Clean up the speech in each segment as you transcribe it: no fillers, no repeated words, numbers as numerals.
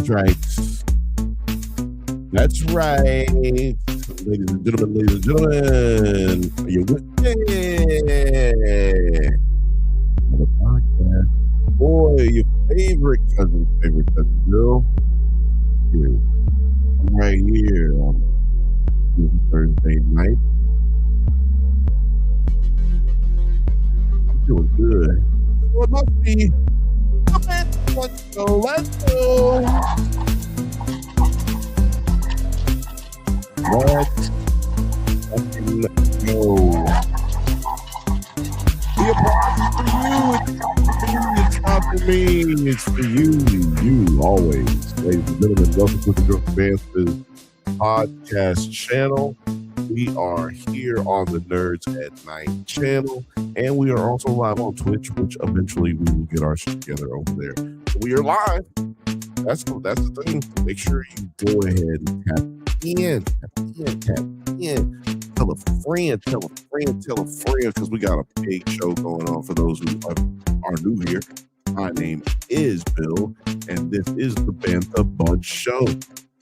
That's right. That's right. Ladies and gentlemen, are you with me? Another podcast. Boy, your favorite cousin, Bill. Here. I'm right here on Thursday night. I'm feeling good. So it must be. Let's go. Let's go. Let's fucking go. The applause is for you. It's not for me. It's for you. You always. Ladies and gentlemen, welcome to the Banthas podcast channel. We are here on the Nerds at Nite channel, and we are also live on Twitch, which eventually we will get our shit together over there. So we are live. That's the thing. Make sure you go ahead and tap in. Tell a friend, because we got a big show going on for those who are new here. My name is Bill, and this is the Bantha Bunch Show.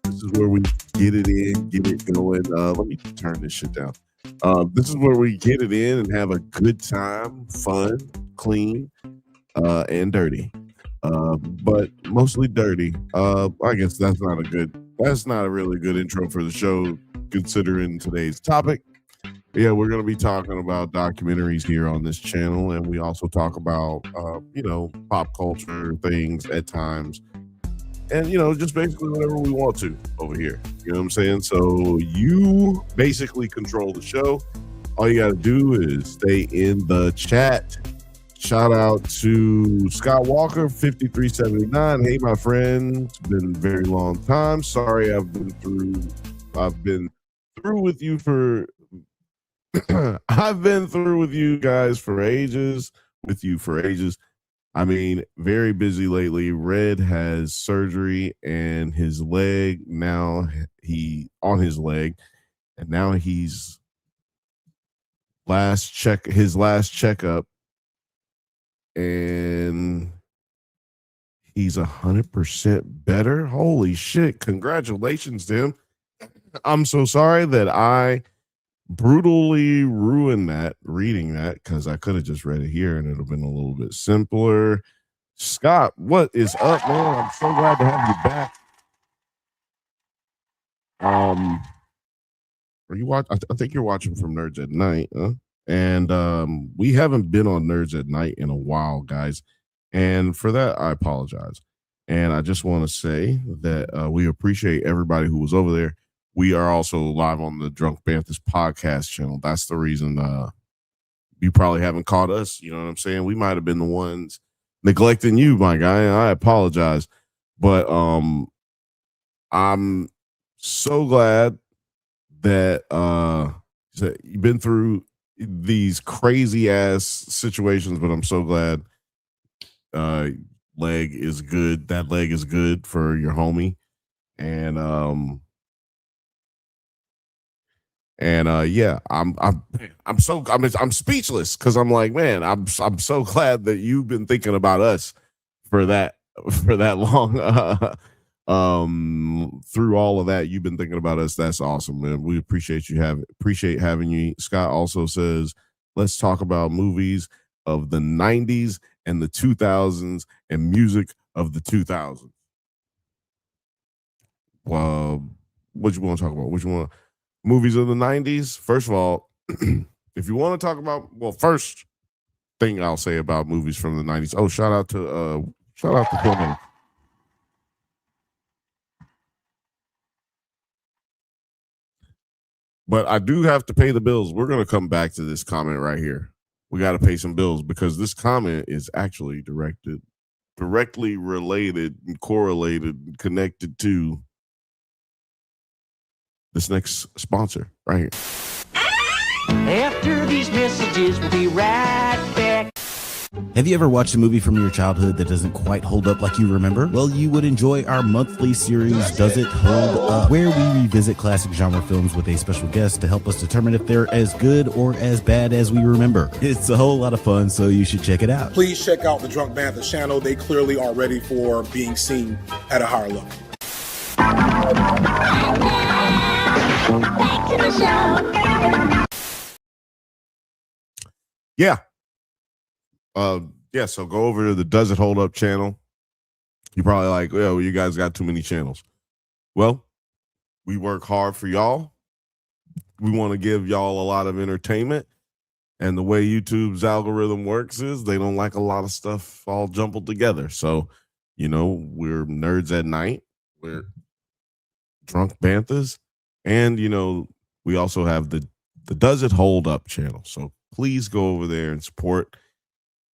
This is where we get it in, get it going. Let me turn this shit down. This is where we get it in and have a good time, fun, clean, and dirty. But mostly dirty. I guess that's not a really good intro for the show, considering today's topic. Yeah, we're going to be talking about documentaries here on this channel, and we also talk about, pop culture things at times. And, just basically whatever we want to over here. You know what I'm saying? So you basically control the show. All you got to do is stay in the chat. Shout out to Scott Walker, 5379. Hey, my friend. It's been a very long time. Sorry, I've been through with you for I've been through with you guys for ages. I mean, very busy lately. Red has surgery and his leg now his last checkup, and he's 100% better. Holy shit. Congratulations to him. I'm so sorry that I brutally ruined that reading that, because I could have just read it here and it'd have been a little bit simpler. Scott, what is up, man? I'm so glad to have you back. Are you watching? I think you're watching from Nerds at Night, huh? And we haven't been on Nerds at Night in a while, guys, and for that I apologize. And I just want to say that we appreciate everybody who was over there. We are also live on the Drunk Banthas podcast channel. That's the reason you probably haven't caught us. You know what I'm saying? We might have been the ones neglecting you, my guy. I apologize. But I'm so glad that you've been through these crazy ass situations, but I'm so glad leg is good. That leg is good for your homie. And yeah, I'm speechless, because I'm like, man, I'm so glad that you've been thinking about us for that long. Through all of that, you've been thinking about us. That's awesome, man. We appreciate having you. Scott also says, let's talk about movies of the 90s and the 2000s and music of the 2000s. Well, what you want to talk about? What you want? Movies of the 90s. First of all, if you want to talk about, first thing I'll say about movies from the 90s. Oh, shout out to Philman. But I do have to pay the bills. We're going to come back to this comment right here. We got to pay some bills, because this comment is actually directly related and correlated and connected to this next sponsor right here. After these messages, we'll be right back. Have you ever watched a movie from your childhood that doesn't quite hold up like you remember? Well, you would enjoy our monthly series, Does It Hold Up?, where we revisit classic genre films with a special guest to help us determine if they're as good or as bad as we remember. It's a whole lot of fun, so you should check it out. Please check out the Drunk Banthas channel. They clearly are ready for being seen at a higher level. to the show. Yeah. Yeah, so go over to the Does It Hold Up channel. You're probably like, well, you guys got too many channels. Well, we work hard for y'all. We want to give y'all a lot of entertainment. And the way YouTube's algorithm works is they don't like a lot of stuff all jumbled together. So, we're Nerds at Night. We're Drunk Banthas. And, we also have the Does It Hold Up channel. So please go over there and support.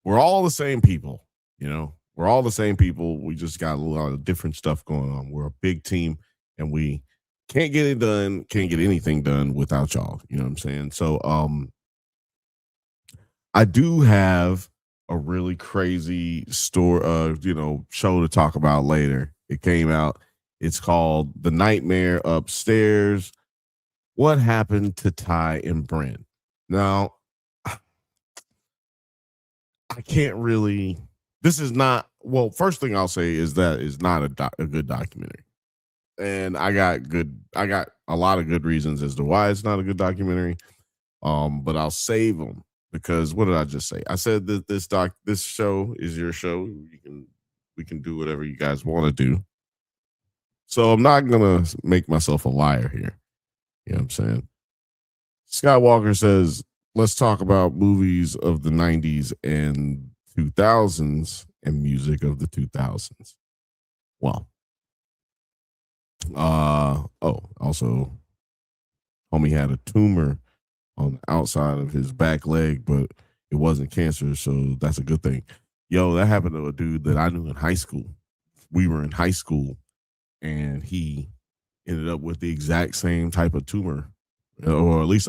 We're all the same people, We're all the same people. We just got a lot of different stuff going on. We're a big team, and we can't get it done, can't get anything done without y'all. You know what I'm saying? So, I do have a really crazy show to talk about later. It came out. It's called The Nightmare Upstairs. What happened to Ty and Bryn? Now, I can't really. This is not. Well, first thing I'll say is that is not a good documentary, and I got a lot of good reasons as to why it's not a good documentary. But I'll save them because what did I just say? I said that this show is your show. We can do whatever you guys want to do. So I'm not gonna make myself a liar here. You know what I'm saying? Scott Walker says, let's talk about movies of the 90s and 2000s and music of the 2000s. Well, also, homie had a tumor on the outside of his back leg, but it wasn't cancer, so that's a good thing. Yo, that happened to a dude that I knew in high school. We were in high school, and he ended up with the exact same type of tumor, or at least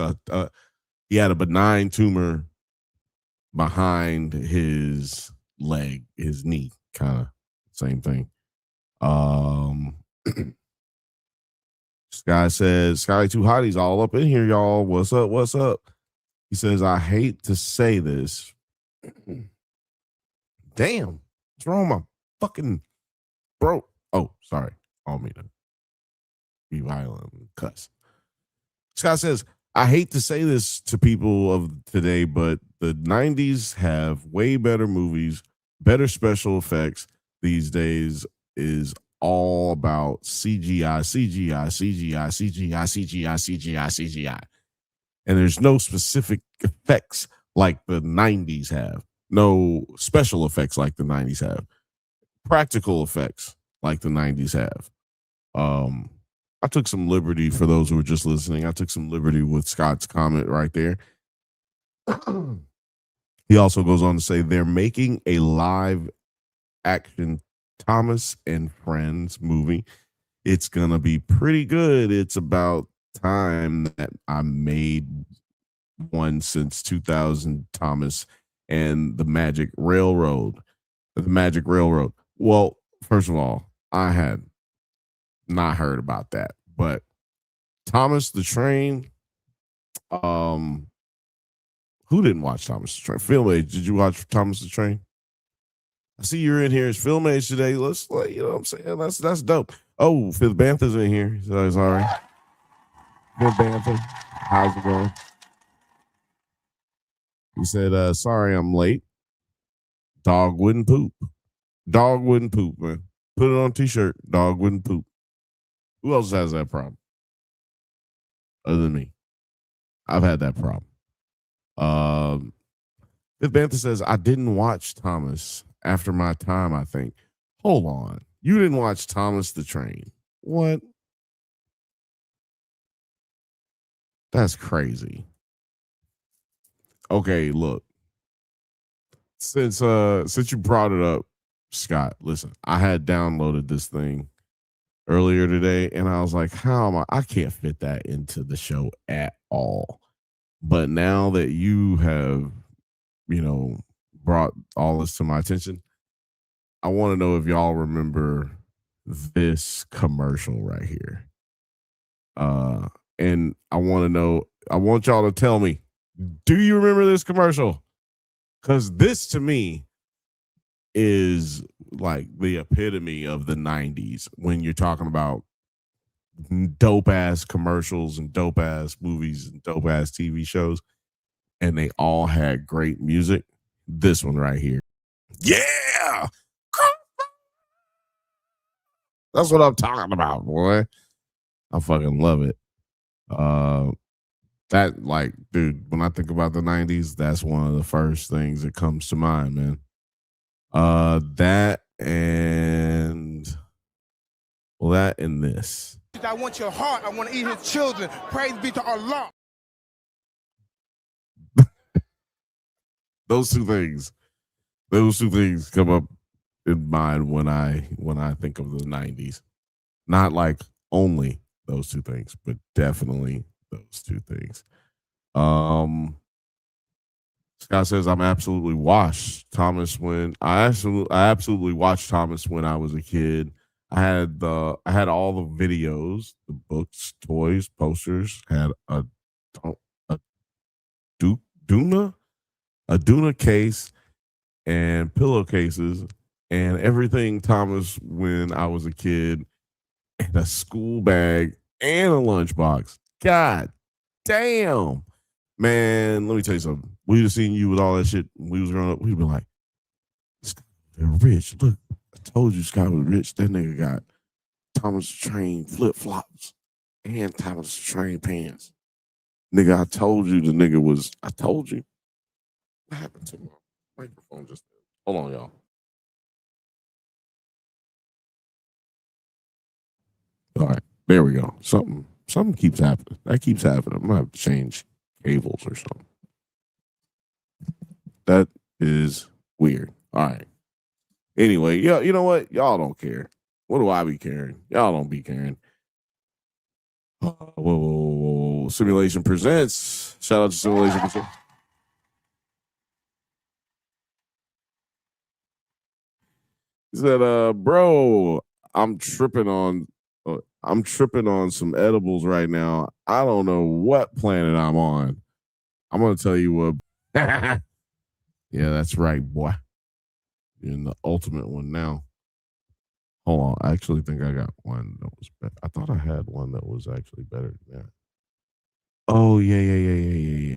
he had a benign tumor behind his leg, his knee, kind of same thing. Sky says, Sky Too Hotties all up in here, y'all. What's up? What's up? He says, I hate to say this. Damn, what's wrong with my fucking bro? Oh, sorry. I don't mean to be violent and cuss. Scott says, I hate to say this to people of today, but the 90s have way better movies, better special effects. These days is all about CGI, CGI, CGI, CGI, CGI, CGI, CGI. And there's no specific effects like the 90s have. No special effects like the 90s have. Practical effects like the 90s have. I took some liberty for those who are just listening. I took some liberty with Scott's comment right there. He also goes on to say they're making a live action Thomas and Friends movie. It's going to be pretty good. It's about time that I made one since 2000, Thomas and the Magic Railroad. The Magic Railroad. Well, first of all, I had not heard about that, but Thomas the Train, who didn't watch Thomas the Train? Film Age, did you watch Thomas the Train? I see you're in here as Film Age today. Let's, you know what I'm saying? That's dope. Oh, Fifth Banthas in here. So sorry. Fifth Bantha, how's it going? He said, sorry I'm late. Dog wouldn't poop. Dog wouldn't poop, man. Put it on a t-shirt. Dog wouldn't poop. Who else has that problem? Other than me. I've had that problem. Fifth Bantha says, I didn't watch Thomas after my time, I think. Hold on. You didn't watch Thomas the Train. What? That's crazy. Okay, look. Since you brought it up, Scott, listen, I had downloaded this thing earlier today, and I was like, I can't fit that into the show at all. But now that you have, brought all this to my attention, I want to know if y'all remember this commercial right here. And I want y'all to tell me, do you remember this commercial? Because this to me is like the epitome of the 90s when you're talking about dope ass commercials and dope ass movies and dope ass TV shows, and they all had great music. This one right here. Yeah. That's what I'm talking about, boy. I fucking love it. That, like, dude, when I think about the 90s, that's one of the first things that comes to mind, man. That and this. I want your heart. I want to eat his children. Praise be to Allah. Those two things come up in mind when I think of the 90s. Not like only those two things, but definitely those two things. Scott says I'm absolutely watched Thomas when I absolutely watched Thomas when I was a kid. I had all the videos, the books, toys, posters, had a Duna case and pillowcases and everything Thomas when I was a kid, and a school bag and a lunchbox. God damn. Man, let me tell you something. We'd have seen you with all that shit when we was growing up. We'd be like, Scott, they're rich. Look, I told you Scott was rich. That nigga got Thomas Train flip-flops and Thomas Train pants. Nigga, I told you the nigga was, I told you. What happened to my microphone just then? Hold on, y'all. All right, there we go. Something keeps happening. That keeps happening. I'm gonna have to change cables or something. That is weird. All right. Anyway, yeah, you know what? Y'all don't care. What do I be caring? Y'all don't be caring. Whoa. Simulation Presents. Shout out to Simulation Presents. He said, bro, I'm tripping on some edibles right now. I don't know what planet I'm on. I'm gonna tell you what. Yeah, that's right, boy. You're in the ultimate one now. Hold on. I actually think I got one that was better. I thought I had one that was actually better than that. Oh, yeah.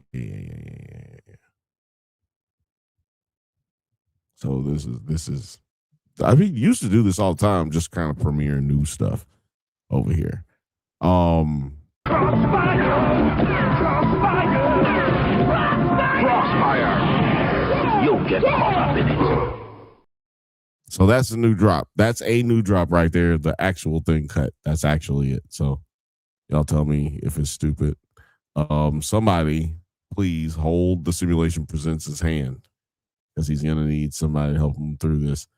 So this is I mean, used to do this all the time, just kind of premiere new stuff over here. Crossfire. You'll get caught up in it. So that's a new drop. That's a new drop right there. The actual thing cut. That's actually it. So y'all tell me if it's stupid. Somebody please hold the Simulation Presents his hand, because he's gonna need somebody to help him through this.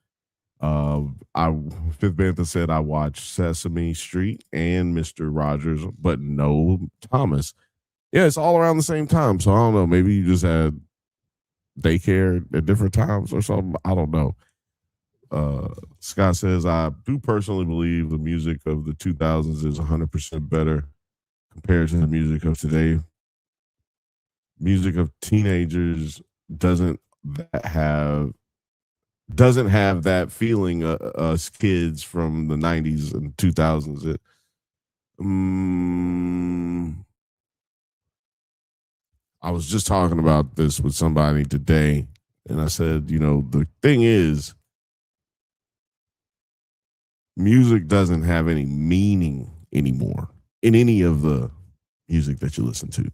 Fifth Banthas said I watched Sesame Street and Mr. Rogers, but no Thomas. Yeah, it's all around the same time. So I don't know. Maybe you just had daycare at different times or something. I don't know. Scott says I do personally believe the music of the 2000s is 100% better compared to the music of today. Music of teenagers doesn't have that feeling us kids from the 90s and 2000s. I was just talking about this with somebody today, and I said, the thing is, music doesn't have any meaning anymore in any of the music that you listen to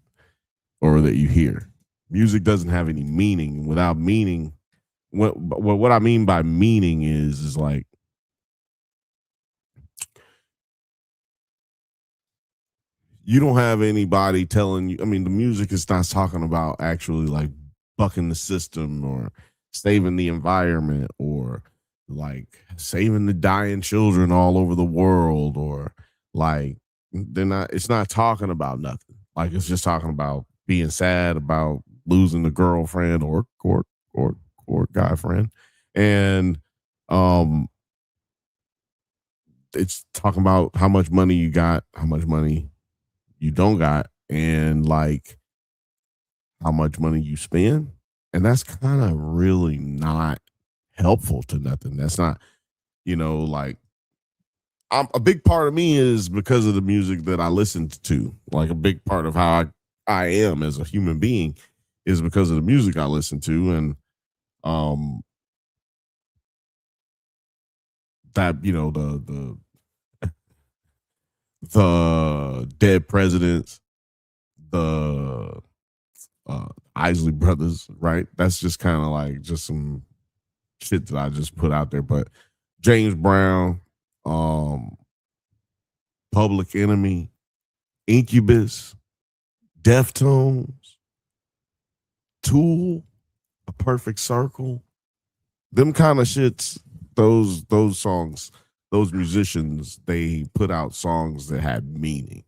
or that you hear. Music doesn't have any meaning. Without meaning, what I mean by meaning is like, you don't have anybody telling you. I mean, the music is not talking about actually like bucking the system or saving the environment or like saving the dying children all over the world, or like it's not talking about nothing. Like, it's just talking about being sad about losing the girlfriend or guy friend. And it's talking about how much money you got, how much money you don't got, and like how much money you spend. And that's kind of really not helpful to nothing. That's not, like, a big part of me is because of the music that I listened to. Like a big part of how I am as a human being is because of the music I listen to, and that the dead presidents, the Isley brothers, right? That's just kind of like just some shit that I just put out there. But James Brown, Public Enemy, Incubus, Deftones, Tool, A Perfect Circle, them kind of shits. Those songs, those musicians, they put out songs that had meaning,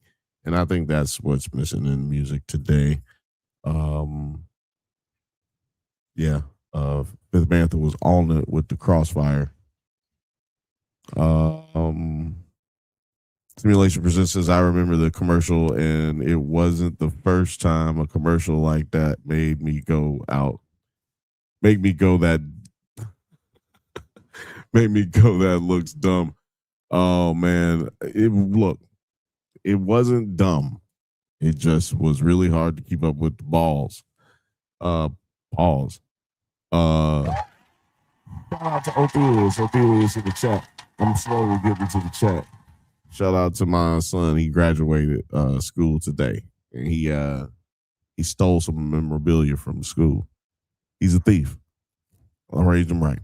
and I think that's what's missing in music today. Yeah, Fifth Bantha was on it with the Crossfire. Simulation Presents says, I remember the commercial, and it wasn't the first time a commercial like that made me go that looks dumb. Oh man, it wasn't dumb. It just was really hard to keep up with the balls. Pause. Shout out to Othelius. Othelius in the chat. I'm slowly getting to the chat. Shout out to my son. He graduated school today, and he stole some memorabilia from school. He's a thief. I raised him right.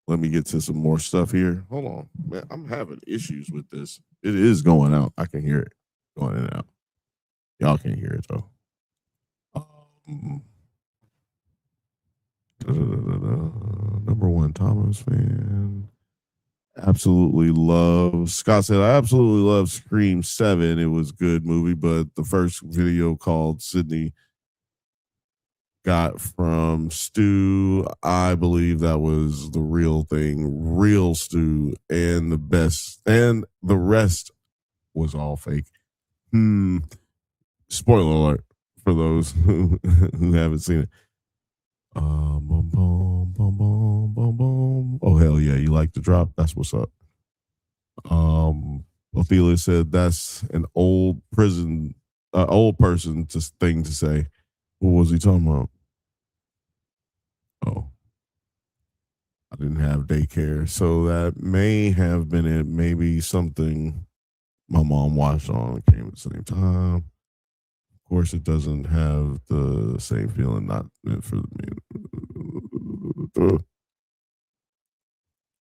Let me get to some more stuff here. Hold on, man. I'm having issues with this. It is going out. I can hear it going in and out. Y'all can't hear it though. Number one Thomas fan. Absolutely love. Scott said, I absolutely love Scream 7. It was a good movie, but the first video called Sydney got from Stu, I believe that was the real thing, real Stu, and the best, and the rest was all fake. Spoiler alert for those who haven't seen it. Boom, boom, boom, boom, boom, boom. Oh hell yeah, you like the drop? That's what's up. Ophelia said that's an old person thing to say. What was he talking about? Oh, I didn't have daycare, so that may have been it. Maybe something my mom watched on came at the same time. Of course, it doesn't have the same feeling. Not meant for me.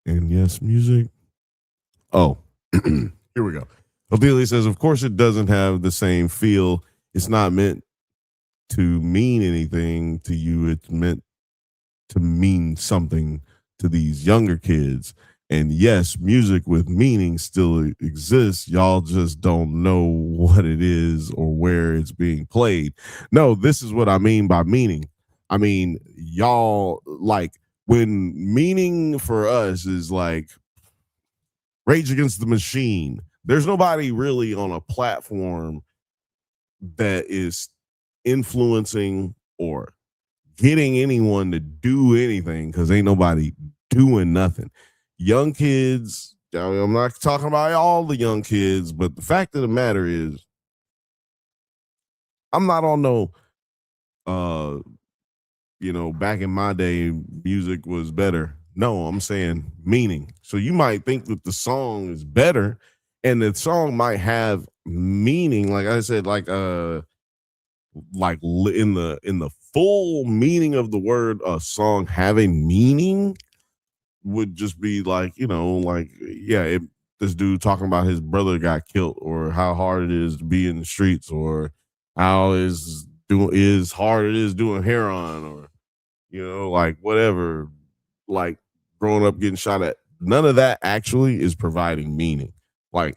And yes, music. Oh, here we go. Ophelia says, of course, it doesn't have the same feel. It's not meant to mean anything to you. It's meant to mean something to these younger kids. And yes, music with meaning still exists. Y'all just don't know what it is or where it's being played. No, this is what I mean by meaning. I mean, y'all, like, when meaning for us is like Rage Against the Machine, there's nobody really on a platform that is influencing or getting anyone to do anything, because ain't nobody doing nothing. Young kids, I'm not talking about all the young kids, but the fact of the matter is, I'm not on no, back in my day, music was better. No, I'm saying meaning. So you might think that the song is better, and the song might have meaning. Like I said, like in the full meaning of the word, a song having meaning would just be like, this dude talking about his brother got killed, or how hard it is to be in the streets, or how hard it is doing heroin, or like whatever, like growing up getting shot at. None of that actually is providing meaning. Like,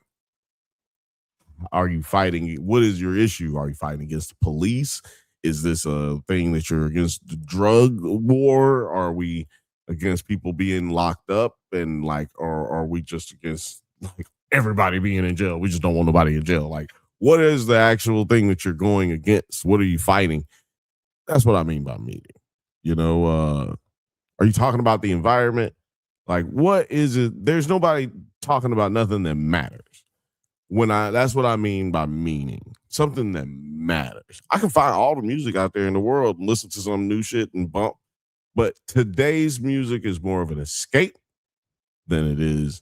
are you fighting? What is your issue? Are you fighting against the police? Is this a thing that you're against the drug war? Are we against people being locked up, and like, or are we just against like everybody being in jail? We just don't want nobody in jail. Like, what is the actual thing that you're going against? What are you fighting? That's what I mean by meaning. Are you talking about the environment? Like, what is it? There's nobody talking about nothing that matters. That's what I mean by meaning. Something that matters. I can find all the music out there in the world and listen to some new shit and bump. But today's music is more of an escape than it is.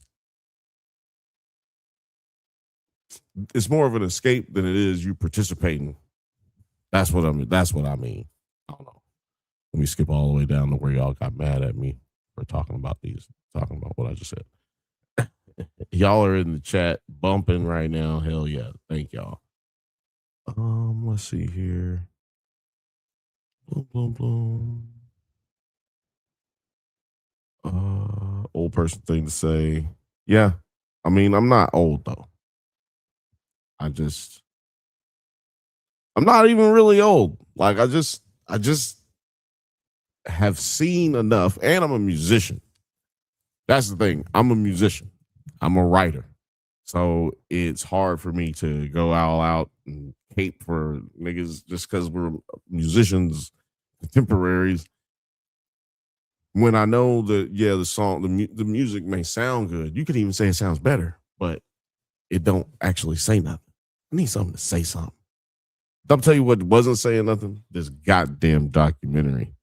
It's more of an escape than it is you participating. That's what I mean. I don't know. Let me skip all the way down to where y'all got mad at me for talking about what I just said. Y'all are in the chat bumping right now. Hell yeah. Thank y'all. Let's see here. Boom, boom, boom. Old person thing to say. Yeah. I mean, I'm not old though. I'm not even really old. Like I just have seen enough, and I'm a musician. That's the thing. I'm a musician. I'm a writer. So it's hard for me to go all out and hate for niggas just because we're musicians, contemporaries. When I know that, yeah, the music may sound good. You could even say it sounds better, but it don't actually say nothing. I need something to say something. I'll tell you what wasn't saying nothing. This goddamn documentary.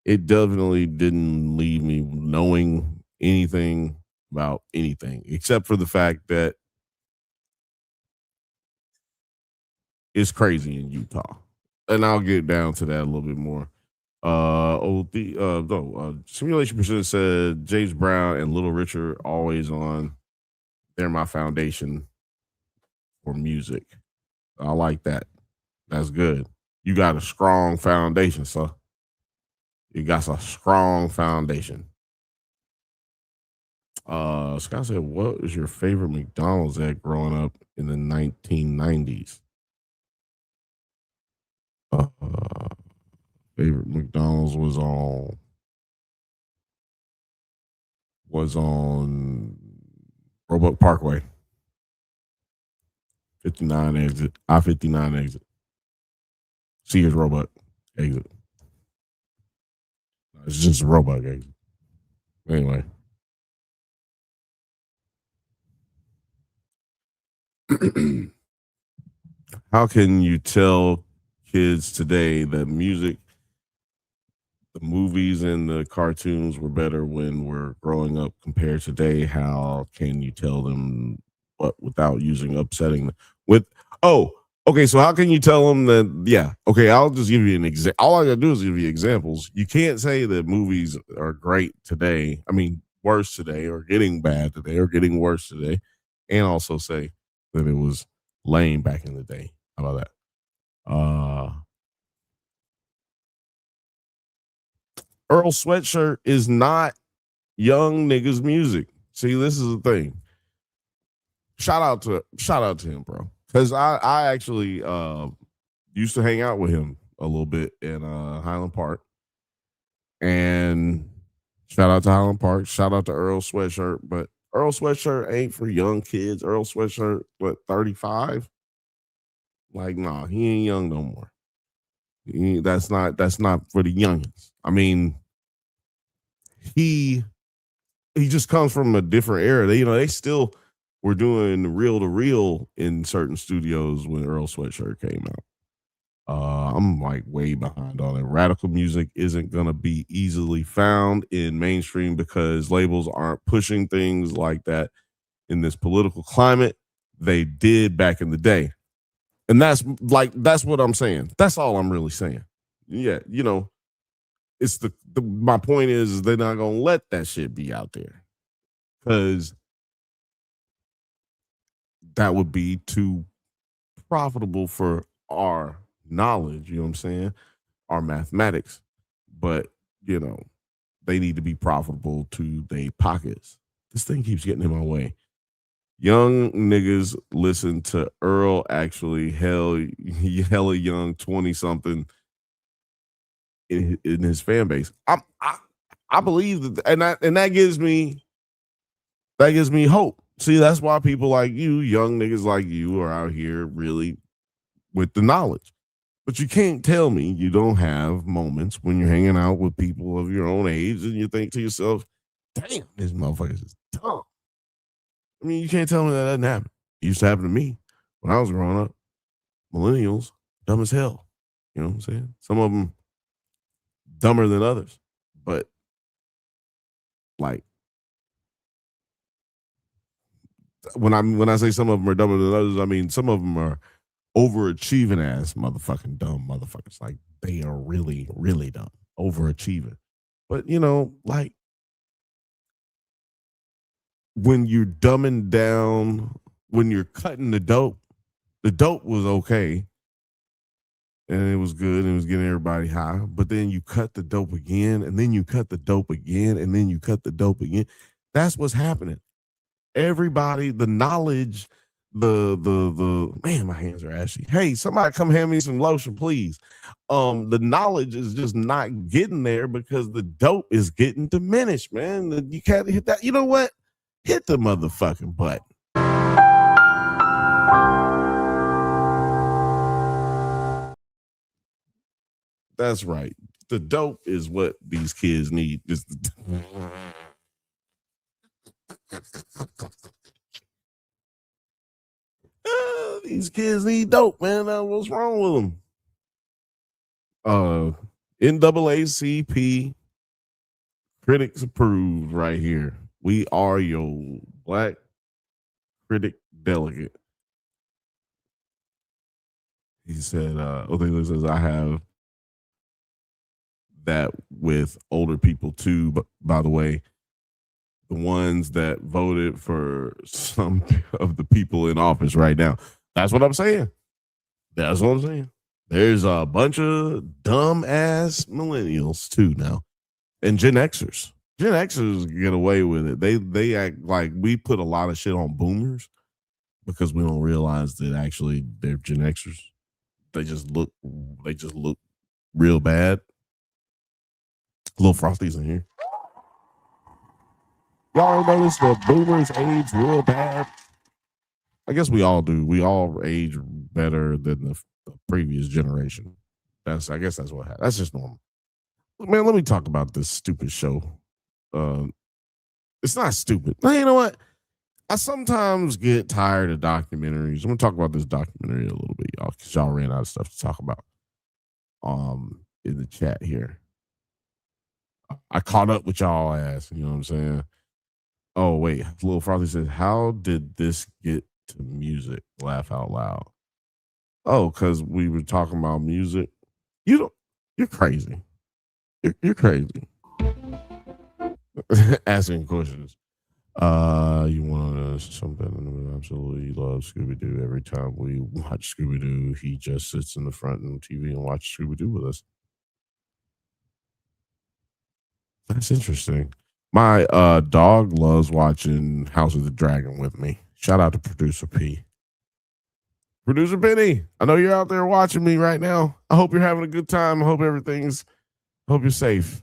It definitely didn't leave me knowing anything about anything, except for the fact that it's crazy in Utah. And I'll get down to that a little bit more. Simulation Percent said James Brown and Little Richard always on. They're my foundation for music. I like that. That's good. You got a strong foundation, sir. You got a strong foundation. Scott said, what was your favorite McDonald's at growing up in the 1990s? Favorite McDonald's was on Roebuck Parkway. 59 exit. I-59 exit. Sears Roebuck exit. It's just a Roebuck exit. Anyway. How can you tell kids today that music, the movies and the cartoons were better when we're growing up compared to today? How can you tell them what without using upsetting okay, so how can you tell them that? Yeah, okay, I'll just give you an example. All I gotta do is give you examples. You can't say that movies are great today. I mean, worse today, or getting bad today, or getting worse today, and also say that it was lame back in the day. How about that? Earl Sweatshirt is not young niggas music. See, this is the thing. Shout out to him, bro. Because I actually used to hang out with him a little bit in Highland Park. And shout out to Highland Park. Shout out to Earl Sweatshirt. But Earl Sweatshirt ain't for young kids. Earl Sweatshirt, 35? Like, nah, he ain't young no more. That's not for the youngins. I mean, he just comes from a different era. They still were doing reel to reel in certain studios when Earl Sweatshirt came out. I'm like way behind on it. Radical music isn't gonna be easily found in mainstream because labels aren't pushing things like that in this political climate. They did back in the day. And that's what I'm saying. That's all I'm really saying. Yeah, it's my point is they're not gonna let that shit be out there because that would be too profitable for our knowledge. You know what I'm saying? Our mathematics, but they need to be profitable to their pockets. This thing keeps getting in my way. Young niggas listen to Earl. Actually, hella young 20-something in his fan base. I believe that, and that gives me hope. See, that's why people like you, young niggas like you, are out here really with the knowledge. But you can't tell me you don't have moments when you're hanging out with people of your own age and you think to yourself, damn, this motherfucker is dumb. I mean, you can't tell me that doesn't happen. It used to happen to me when I was growing up. Millennials, dumb as hell. You know what I'm saying? Some of them dumber than others. But like when I say some of them are dumber than others, I mean some of them are overachieving ass motherfucking dumb motherfuckers. Like they are really, really dumb, overachieving. But you know, like when you're dumbing down, when you're cutting the dope was okay and it was good and it was getting everybody high. But then you cut the dope again, and then you cut the dope again, and then you cut the dope again. That's what's happening. Everybody, the knowledge, the man, my hands are ashy. Hey, somebody come hand me some lotion, please. The knowledge is just not getting there because the dope is getting diminished, man. You can't hit that. You know what? Hit the motherfucking button. That's right. The dope is what these kids need. These kids need dope, man. What's wrong with them? NAACP critics approved right here. We are your black critic delegate. He said, okay, says I have that with older people too, but by the way, the ones that voted for some of the people in office right now. That's what I'm saying. That's what I'm saying. There's a bunch of dumb ass millennials too now, and Gen Xers. Gen Xers get away with it. They act like we put a lot of shit on boomers because we don't realize that actually they're Gen Xers. They just look real bad. Little Frosty's in here. Y'all notice the boomers age real bad? I guess we all do. We all age better than the previous generation. I guess that's what happened. That's just normal. Man, let me talk about this stupid show. It's not stupid. You know what? I sometimes get tired of documentaries. I'm gonna talk about this documentary a little bit, y'all, because y'all ran out of stuff to talk about. In the chat here. I caught up with y'all ass, you know what I'm saying? Oh, wait. Little Frothy says, how did this get to music? Laugh out loud. Oh, because we were talking about music. You're crazy. You're crazy. Asking questions. You want something? Absolutely love Scooby Doo. Every time we watch Scooby Doo, he just sits in the front of the TV and watches Scooby Doo with us. That's interesting. My dog loves watching House of the Dragon with me. Shout out to Producer P. Producer Penny, I know you're out there watching me right now. I hope you're having a good time. I hope you're safe.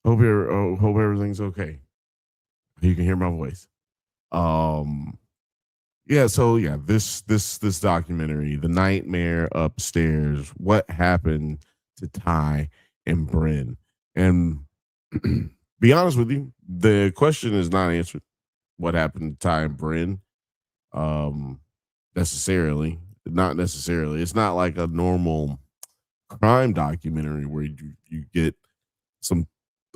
Hope everything's okay. You can hear my voice. This documentary, The Nightmare Upstairs, what happened to Ty and Bryn. And be honest with you, the question is not answered. What happened to Ty and Bryn? Necessarily. Not necessarily. It's not like a normal crime documentary where you get some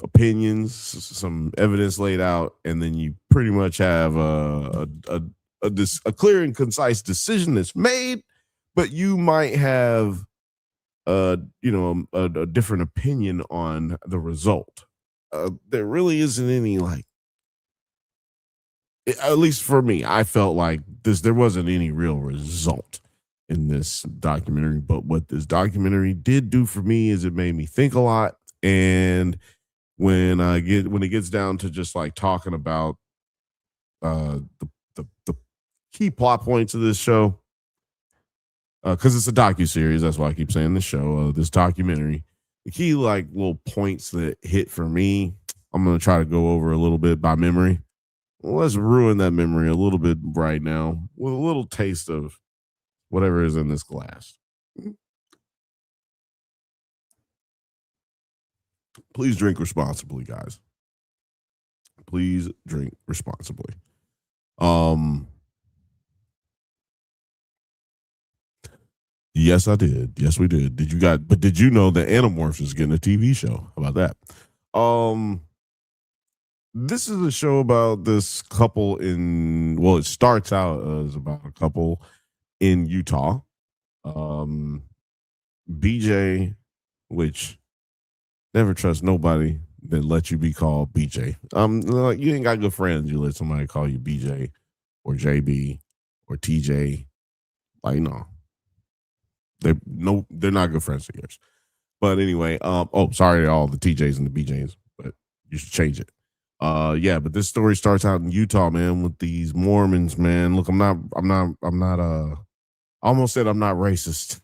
opinions, some evidence laid out, and then you pretty much have a clear and concise decision that's made, but you might have a different opinion on the result. There really isn't any, like, at least for me, I felt like there wasn't any real result in this documentary. But what this documentary did do for me is it made me think a lot. And when it gets down to just like talking about the key plot points of this show, because it's a docuseries, that's why I keep saying this show, this documentary, the key like little points that hit for me, I'm going to try to go over a little bit by memory. Well, let's ruin that memory a little bit right now with a little taste of whatever is in this glass. Please drink responsibly, guys. please drink responsibly. Yes, I did. Yes, we did. But did you know that Animorphs is getting a TV show? How about that? This is a show about this couple it starts out as about a couple in Utah. BJ, which never trust nobody that let you be called BJ. Like, you ain't got good friends. You let somebody call you BJ or JB or TJ. Like, no. They're not good friends of yours. But anyway, sorry to all the TJs and the BJs, but you should change it. But this story starts out in Utah, man, with these Mormons, man. Look, I'm not I almost said I'm not racist.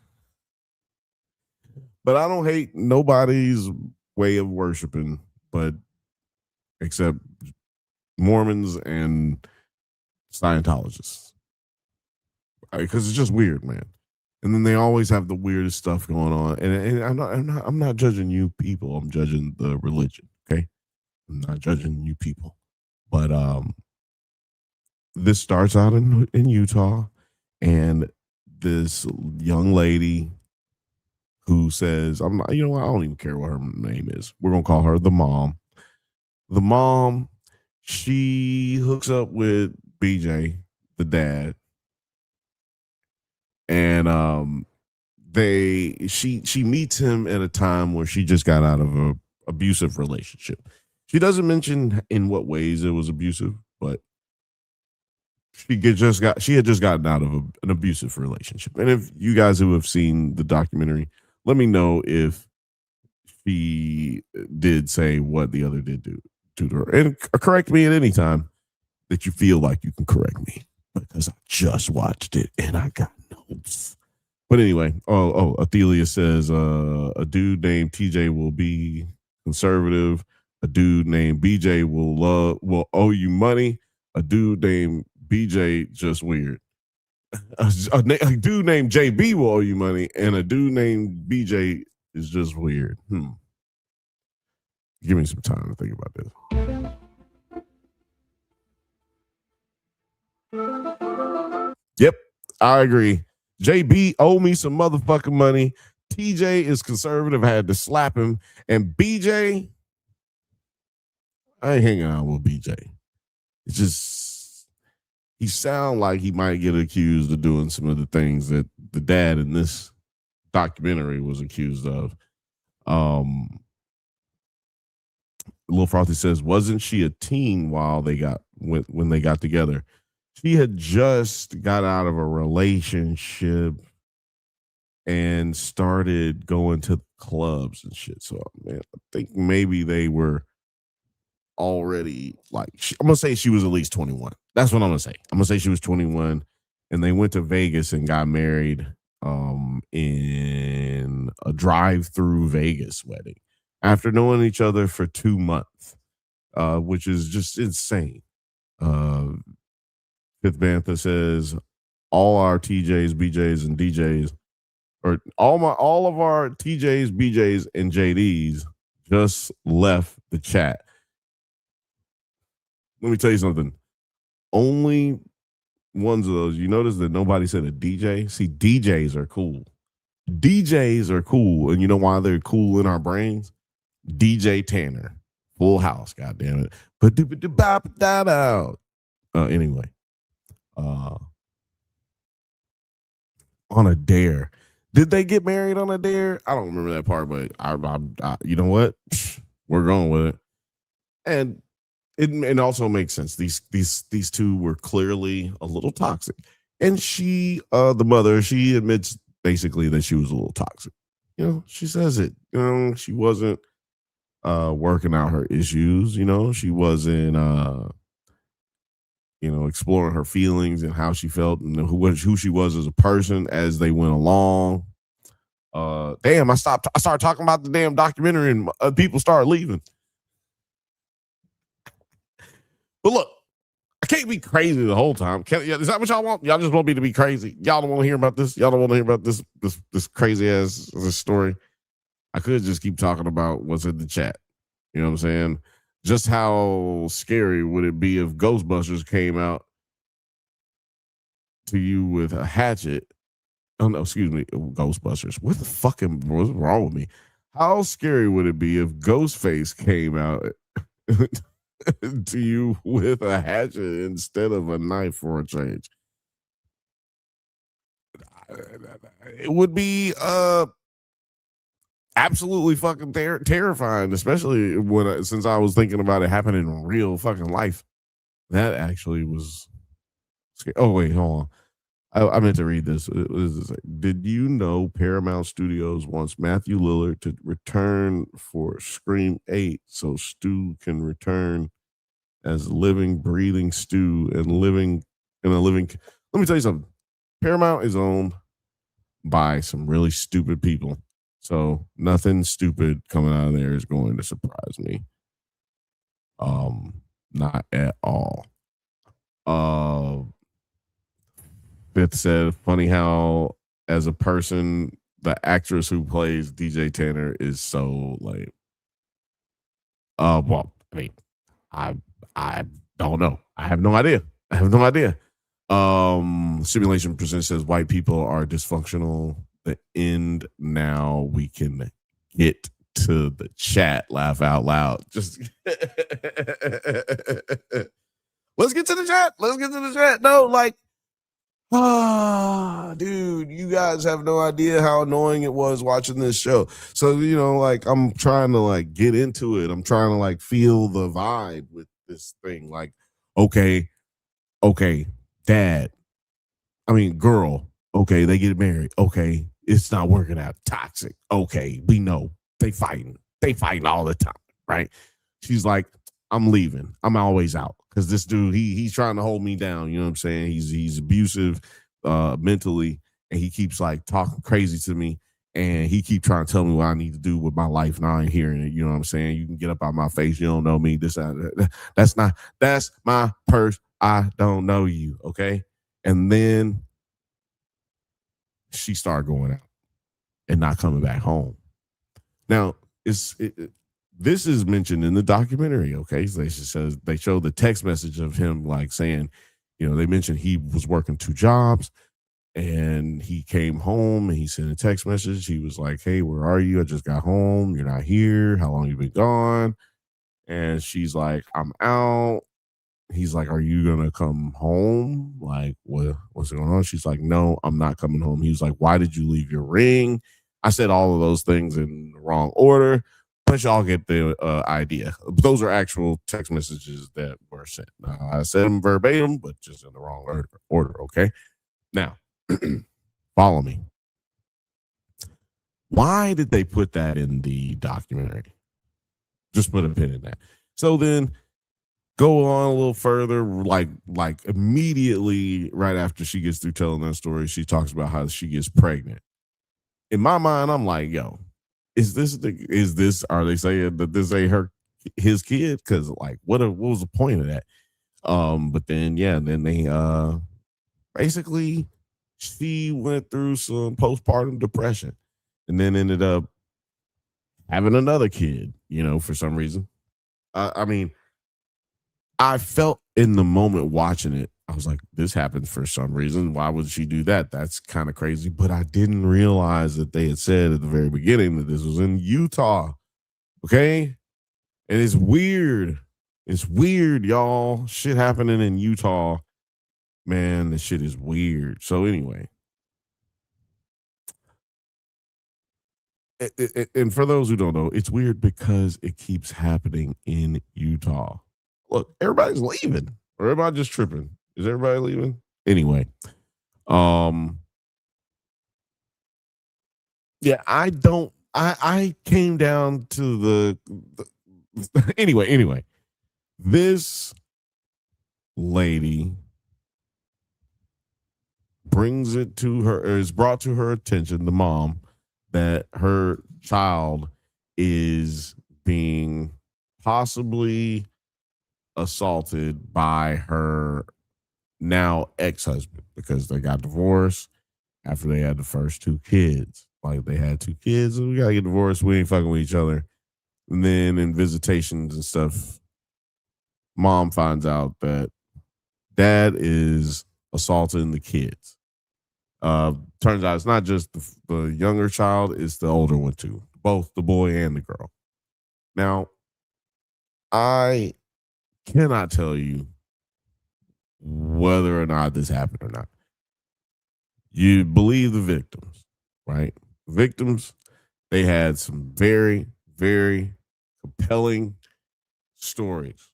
But I don't hate nobody's way of worshiping, but except Mormons and Scientologists. Because it's just weird, man. And then they always have the weirdest stuff going on. And I'm not judging you people. I'm judging the religion. Okay. I'm not judging you people. But this starts out in Utah, and this young lady who says, I don't even care what her name is. We're gonna call her the mom. The mom, she hooks up with BJ, the dad. And she meets him at a time where she just got out of a abusive relationship. She doesn't mention in what ways it was abusive, but she had just gotten out of an abusive relationship. And if you guys who have seen the documentary, let me know if she did say what the other did to her. And correct me at any time that you feel like you can correct me, because I just watched it and I got notes. But anyway, Athelia says a dude named TJ will be conservative. A dude named BJ will owe you money. A dude named BJ just weird. A dude named JB will owe you money, and a dude named BJ is just weird. Give me some time to think about this. Yep, I agree. JB owe me some motherfucking money. TJ is conservative. I had to slap him. And BJ, I ain't hanging out with BJ. It's just, he sound like he might get accused of doing some of the things that the dad in this documentary was accused of. Lil Frothy says, wasn't she a teen when they got together? She had just got out of a relationship and started going to clubs and shit. So, man, I think maybe they were already I'm going to say she was at least 21. That's what I'm going to say. I'm going to say she was 21, and they went to Vegas and got married in a drive-through Vegas wedding after knowing each other for 2 months, which is just insane. Fifth Banthas says all our TJs, BJs, and DJs, or all of our TJs, BJs, and JDs just left the chat. Let me tell you something. Only ones of those, you notice that nobody said a DJ? See, DJs are cool. DJs are cool. And you know why they're cool in our brains? DJ Tanner. Full House, goddammit. Anyway. On a dare. Did they get married on a dare? I don't remember that part, but I you know what? We're going with it. And it also makes sense. These two were clearly a little toxic. And she, the mother, she admits basically that she was a little toxic. You know, she says it. You know, she wasn't working out her issues. You know, she wasn't exploring her feelings and how she felt and who she was as a person as they went along. I started talking about the damn documentary and people started leaving. But look, I can't be crazy the whole time. Is that what y'all want? Y'all just want me to be crazy? Y'all don't want to hear about this? Y'all don't want to hear about this crazy ass this story? I could just keep talking about what's in the chat. You know what I'm saying? just how scary would it be if Ghostbusters came out to you with a hatchet? Oh no, excuse me, Ghostbusters. What the fucking what's wrong with me? How scary would it be if Ghostface came out to you with a hatchet instead of a knife for a change? It would be absolutely fucking terrifying, especially when since I was thinking about it happening in real fucking life. That actually was scary. Oh wait, hold on. I meant to read this. Did you know Paramount Studios wants Matthew Lillard to return for Scream 8 so Stu can return as living, breathing Stu and living in a living. Let me tell you something. Paramount is owned by some really stupid people. So nothing stupid coming out of there is going to surprise me. Not at all. Fifth said, funny how as a person, the actress who plays DJ Tanner is so like well, I mean, I don't know. I have no idea. Simulation Present says white people are dysfunctional. The end now we can get to the chat. Laugh out loud. Just let's get to the chat. No, like dude, you guys have no idea how annoying it was watching this show. So, you know, like I'm trying to like get into it. I'm trying to like feel the vibe with this thing. Like, okay, dad. I mean, girl. Okay, they get married. Okay, it's not working out. Toxic. Okay, we know they fighting. They fighting all the time, right? She's like, I'm leaving. I'm always out because this dude, he's trying to hold me down. You know what I'm saying? He's abusive mentally, and he keeps like talking crazy to me, and he keep trying to tell me what I need to do with my life, and I ain't hearing it. You know what I'm saying? You can get up out my face. You don't know me. That's my purse. I don't know you. Okay, and then she started going out and not coming back home. Now this is mentioned in the documentary. Okay, so they show the text message of him like saying, you know, they mentioned he was working 2 jobs and he came home and he sent a text message. He was like, hey, where are you? I just got home. You're not here. How long you been gone? And she's like, I'm out. He's like, are you gonna come home? Like, what's going on? She's like, no, I'm not coming home. He was like, why did you leave your ring? I said all of those things in the wrong order, but y'all get the idea. Those are actual text messages that were sent. I said them verbatim, but just in the wrong order. Okay. Now, follow me. Why did they put that in the documentary? Just put a pin in that. So then go on a little further, like immediately right after she gets through telling that story, she talks about how she gets pregnant. In my mind, I'm like, yo, are they saying that this ain't his kid? Because like, what was the point of that? But then then they basically she went through some postpartum depression and then ended up having another kid, you know, for some reason. I mean, I felt in the moment watching it, I was like, this happened for some reason. Why would she do that? That's kind of crazy. But I didn't realize that they had said at the very beginning that this was in Utah. Okay. And it's weird. It's weird, y'all. Shit happening in Utah. Man, this shit is weird. So anyway. And for those who don't know, it's weird because it keeps happening in Utah. Look, everybody's leaving. Or everybody just tripping? Is everybody leaving? Anyway. Yeah, I came down to the anyway. This lady brings it to her, or is brought to her attention, the mom, that her child is being possibly assaulted by her now ex-husband because they got divorced after they had the first 2 kids. Like they had 2 kids and we gotta get divorced. We ain't fucking with each other. And then in visitations and stuff, mom finds out that dad is assaulting the kids. Turns out it's not just the younger child, it's the older one too, both the boy and the girl. Now, I cannot tell you whether or not this happened or not. You believe the victims, right? Victims, they had some very, very compelling stories.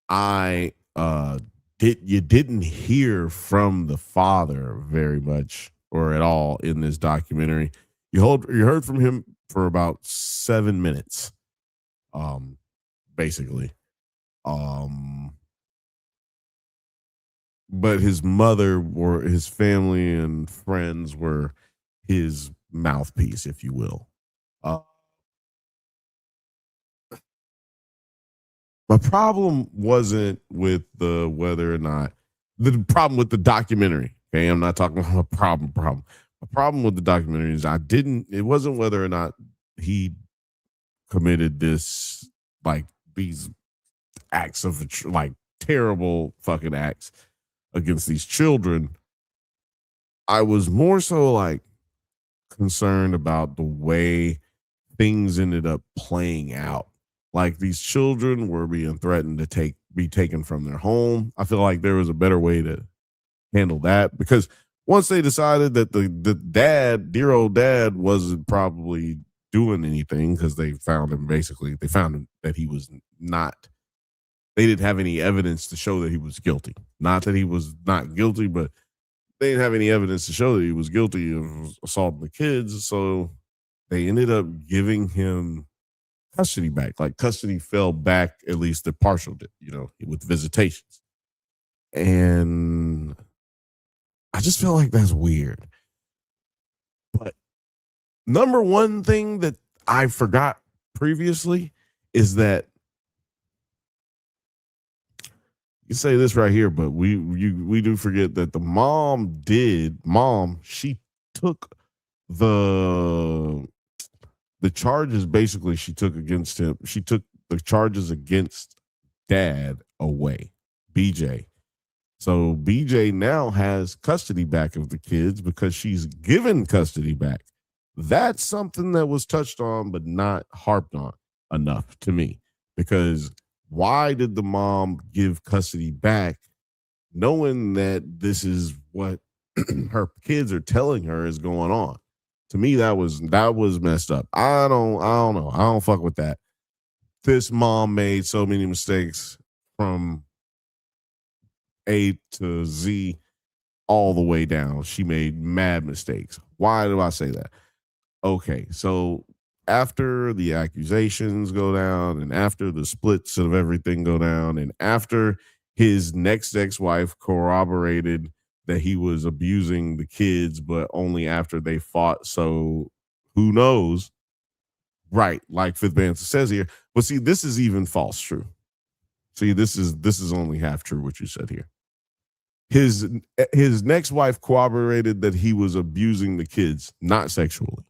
I you didn't hear from the father very much or at all in this documentary. You heard from him for about 7 minutes, um, basically. Um, but his mother or his family and friends were his mouthpiece, if you will. Uh, my problem wasn't with the whether or not the problem with the documentary. Okay, I'm not talking about a problem. The problem with the documentary is it wasn't whether or not he committed this, like, these acts of like terrible fucking acts against these children. I was more so like concerned about the way things ended up playing out. Like, these children were being threatened to be taken from their home. I feel like there was a better way to handle that, because once they decided that the dear old dad wasn't probably doing anything, because they found him that he was not, they didn't have any evidence to show that he was guilty. Not that he was not guilty, but they didn't have any evidence to show that he was guilty of assaulting the kids. So they ended up giving him custody back. Like, custody fell back, at least the partial, with visitations. And I just feel like that's weird. But number one thing that I forgot previously is that, you say this right here, but we do forget that the mom, she took the charges, basically, she took against him. She took the charges against dad away, BJ. So BJ now has custody back of the kids because she's given custody back. That's something that was touched on but not harped on enough to me, because why did the mom give custody back knowing that this is what her kids are telling her is going on? To me, that was messed up. I don't know. I don't fuck with that. This mom made so many mistakes from A to Z all the way down. She made mad mistakes. Why do I say that? Okay, so after the accusations go down, and after the splits of everything go down, and after his next ex-wife corroborated that he was abusing the kids, but only after they fought. So who knows? Right, like Fifth Banthas says here. But see, this is even false true. See, this is only half true what you said here. His next wife corroborated that he was abusing the kids, not sexually.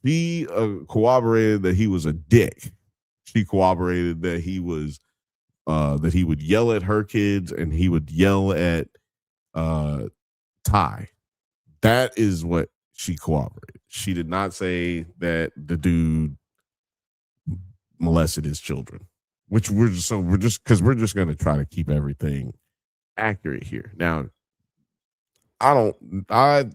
She corroborated that he was a dick. She corroborated that he was that he would yell at her kids and he would yell at Ty. That is what she corroborated. She did not say that the dude molested his children, which we're just going to try to keep everything accurate here. Now, I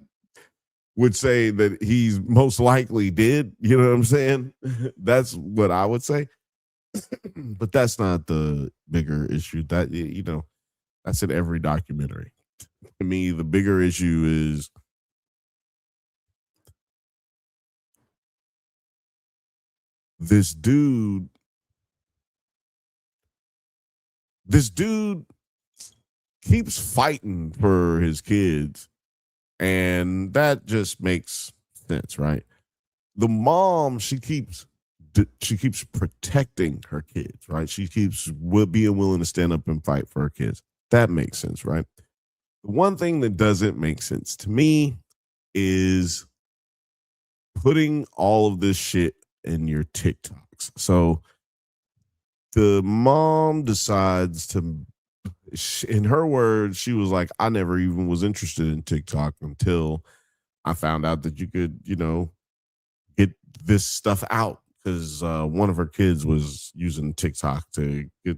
would say that he's most likely did, you know what I'm saying? That's what I would say. But that's not the bigger issue. That, that's in every documentary. To me, the bigger issue is this dude keeps fighting for his kids, and that just makes sense, right? The mom, she keeps protecting her kids, right? She keeps being willing to stand up and fight for her kids. That makes sense, right? The one thing that doesn't make sense to me is putting all of this shit in your TikToks. So the mom decides to, in her words, she was like, I never even was interested in TikTok until I found out that you could, get this stuff out, because one of her kids was using TikTok to get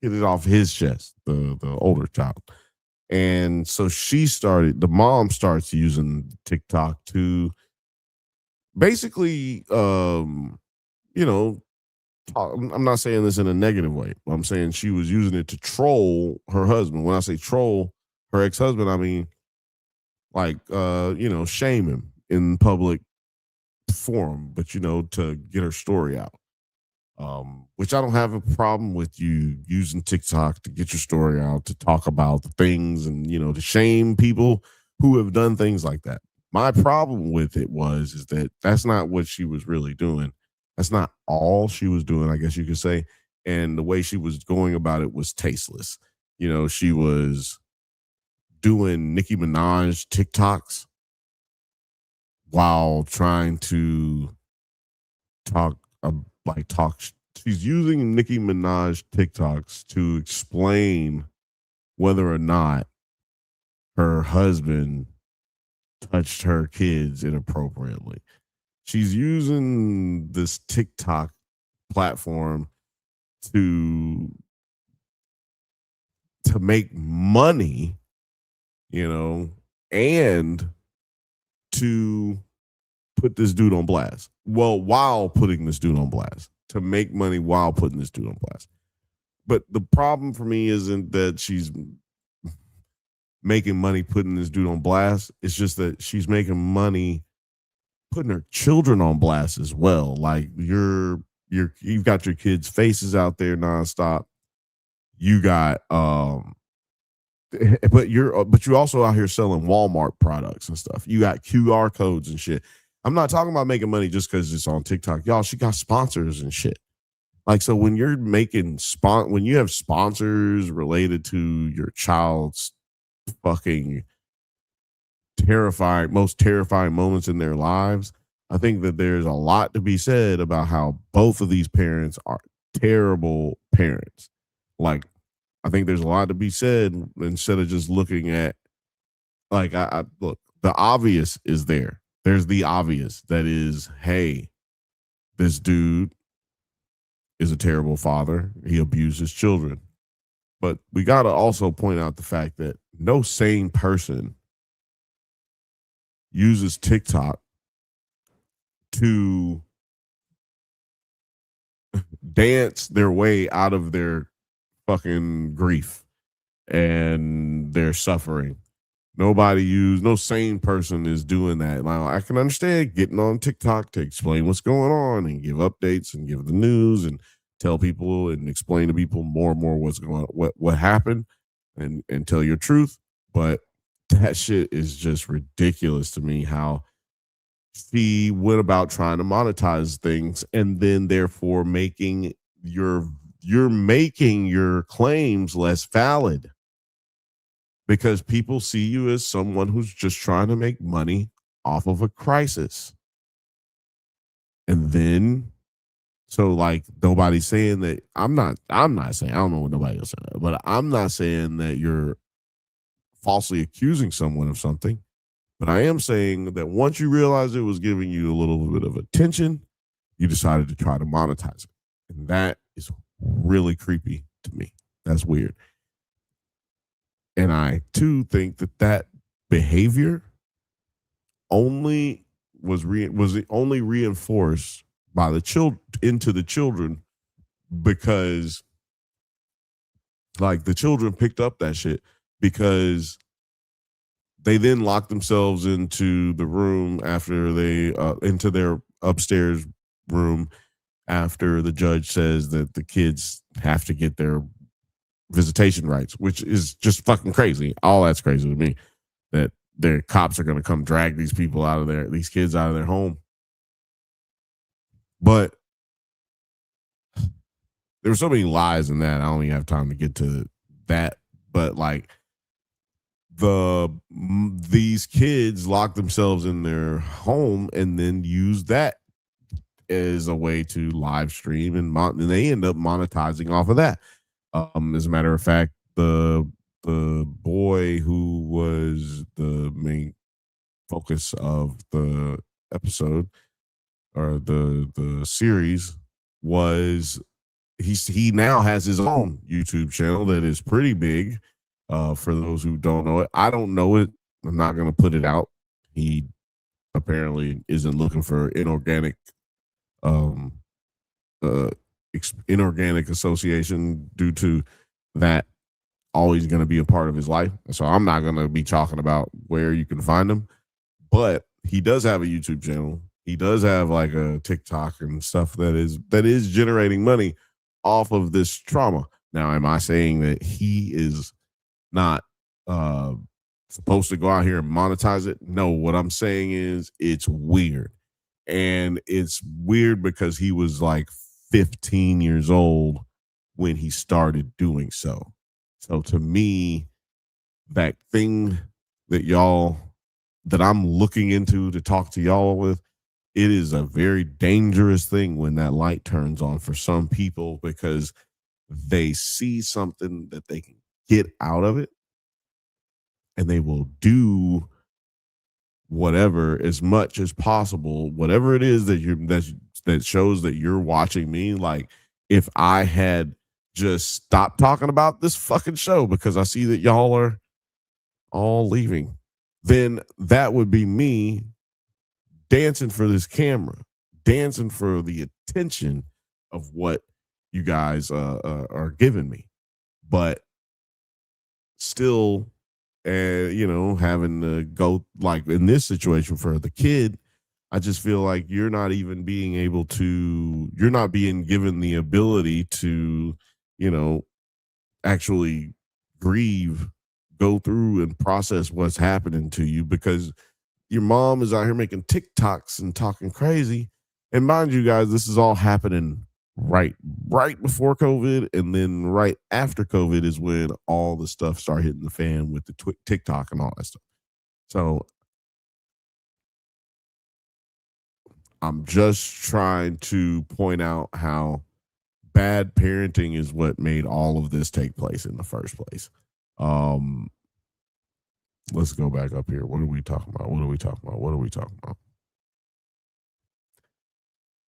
it off his chest, the older child. And so the mom starts using TikTok to basically, you know, I'm not saying this in a negative way. I'm saying she was using it to troll her husband. When I say troll her ex-husband, I mean like shame him in public forum, but to get her story out. Which I don't have a problem with you using TikTok to get your story out, to talk about the things and to shame people who have done things like that. My problem with it is that that's not what she was really doing. That's not all she was doing, I guess you could say. And the way she was going about it was tasteless. She was doing Nicki Minaj TikToks while trying to talk talk. She's using Nicki Minaj TikToks to explain whether or not her husband touched her kids inappropriately. She's using this TikTok platform to make money, and to put this dude on blast. Well, while putting this dude on blast, to make money while putting this dude on blast. But the problem for me isn't that she's making money putting this dude on blast. It's just that she's making money putting her children on blast as well. Like you've got your kids' faces out there nonstop. You got but you're also out here selling Walmart products and stuff. You got QR codes and shit. I'm not talking about making money just because it's on TikTok. Y'all, she got sponsors and shit. Like, so when you're making when you have sponsors related to your child's fucking most terrifying moments in their lives, I think that there's a lot to be said about how both of these parents are terrible parents. Like, I think there's a lot to be said instead of just looking at, like, I look, the obvious is there. There's the obvious that is, hey, this dude is a terrible father. He abuses children. But we got to also point out the fact that no sane person uses TikTok to dance their way out of their fucking grief and their suffering. No sane person is doing that. Now, I can understand getting on TikTok to explain what's going on and give updates and give the news and tell people and explain to people more and more what's going on, what happened, and tell your truth. But that shit is just ridiculous to me, how she went about trying to monetize things and then therefore making you're making your claims less valid because people see you as someone who's just trying to make money off of a crisis. And then, so like, nobody's saying that I'm not saying, I don't know what nobody else said, but I'm not saying that you're falsely accusing someone of something. But I am saying that once you realize it was giving you a little bit of attention, you decided to try to monetize it. And that is really creepy to me. That's weird. And I, too, think that behavior only was only reinforced by the children because, like, the children picked up that shit because they then locked themselves into the room after into their upstairs room after the judge says that the kids have to get their visitation rights, which is just fucking crazy. All that's crazy to me, that their cops are going to come drag these kids out of their home. But there were so many lies in that. I don't even have time to get to that. But like, these kids locked themselves in their home and then used that as a way to live stream, and they end up monetizing off of that. As a matter of fact, the boy who was the main focus of the episode or the series was he now has his own YouTube channel that is pretty big. For those who don't know it, I don't know it. I'm not going to put it out. He apparently isn't looking for um uh inorganic association due to that always going to be a part of his life. So I'm not going to be talking about where you can find him, but he does have a YouTube channel. He does have like a TikTok and stuff that is generating money off of this trauma. Now, am I saying that he is not supposed to go out here and monetize it? No, what I'm saying is it's weird. And it's weird because he was like 15 years old when he started doing so. So to me, that thing that I'm looking into to talk to y'all with, it is a very dangerous thing when that light turns on for some people because they see something that they can get out of it and they will do whatever as much as possible, whatever it is that shows that you're watching me. Like if I had just stopped talking about this fucking show because I see that y'all are all leaving, then that would be me dancing for this camera, dancing for the attention of what you guys are giving me. But still, having to go like in this situation for the kid, I just feel like you're not being given the ability to, actually grieve, go through and process what's happening to you because your mom is out here making TikToks and talking crazy. And mind you guys, this is all happening right before COVID, and then right after COVID is when all the stuff started hitting the fan with the TikTok and all that stuff. So I'm just trying to point out how bad parenting is what made all of this take place in the first place. Let's go back up here. What are we talking about?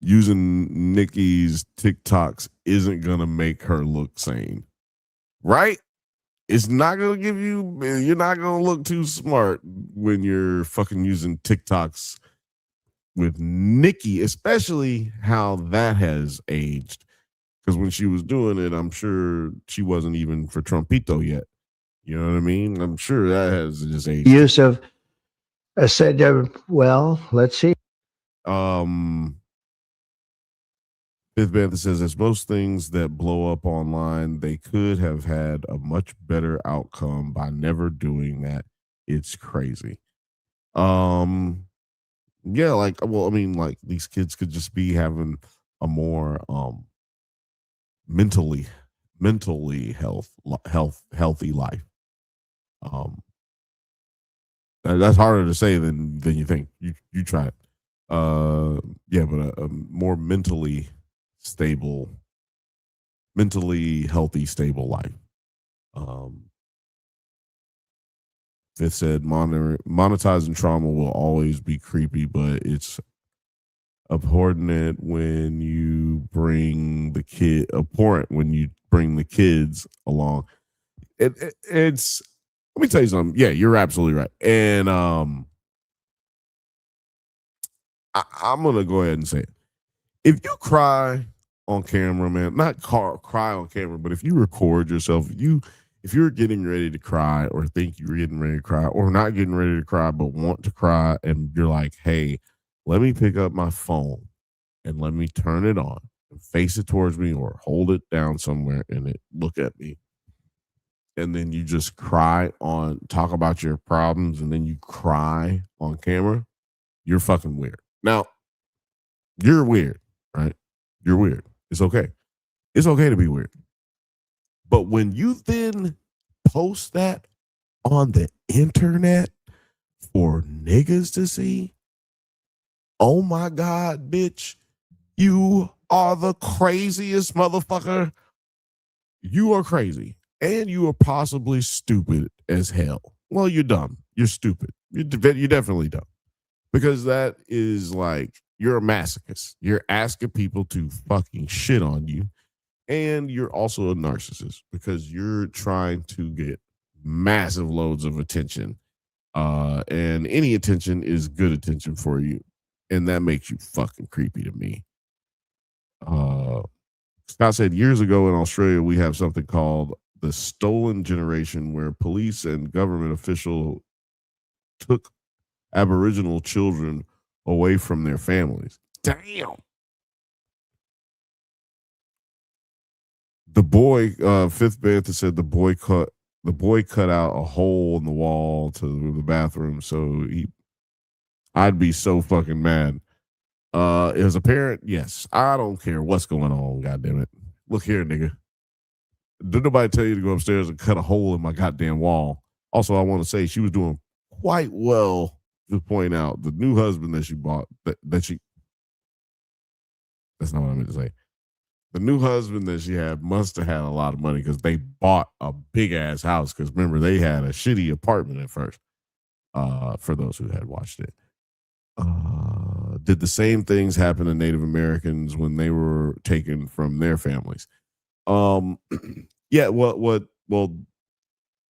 Using Nikki's TikToks isn't going to make her look sane, right? It's not going to you're not going to look too smart when you're fucking using TikToks with Nikki, especially how that has aged. Because when she was doing it, I'm sure she wasn't even for Trumpito yet. You know what I mean? I'm sure that has just aged. Use of said, well, let's see. Fifth Banthas says, as most things that blow up online, they could have had a much better outcome by never doing that. It's crazy. Yeah, like these kids could just be having a more mentally healthy life. That's harder to say than you think. You try it. But a more mentally healthy, stable life. It said monetizing trauma will always be creepy, but it's abhorrent when you bring the kids along. It's let me tell you something. Yeah, you're absolutely right. And I'm gonna go ahead and say it. If you cry on camera, man, not cry on camera, but if you record yourself, if you're getting ready to cry or think you're getting ready to cry or not getting ready to cry but want to cry, and you're like, hey, let me pick up my phone and let me turn it on and face it towards me or hold it down somewhere and look at me. And then you just talk about your problems and then you cry on camera, you're fucking weird. Now, you're weird, right? You're weird. It's okay. It's okay to be weird. But when you then post that on the internet for niggas to see, oh my God, bitch, You are the craziest motherfucker. You are crazy. And you are possibly stupid as hell. Well, you're dumb. You're stupid. You're definitely dumb. Because that is like, you're a masochist. You're asking people to fucking shit on you. And you're also a narcissist because you're trying to get massive loads of attention. And any attention is good attention for you. And that makes you fucking creepy to me. Scott said years ago in Australia, we have something called the stolen generation, where police and government officials took Aboriginal children away from their families. Damn. The boy, Fifth Bantha said the boy cut out a hole in the wall to the bathroom. So I'd be so fucking mad. As a parent, yes, I don't care what's going on. God damn it. Look here, nigga. Did nobody tell you to go upstairs and cut a hole in my goddamn wall? Also, I want to say she was doing quite well to point out the new husband that she bought, that's not what I meant to say. The new husband that she had must have had a lot of money because they bought a big ass house. Because remember, they had a shitty apartment at first. For those who had watched it, did the same things happen to Native Americans when they were taken from their families? Yeah. Well,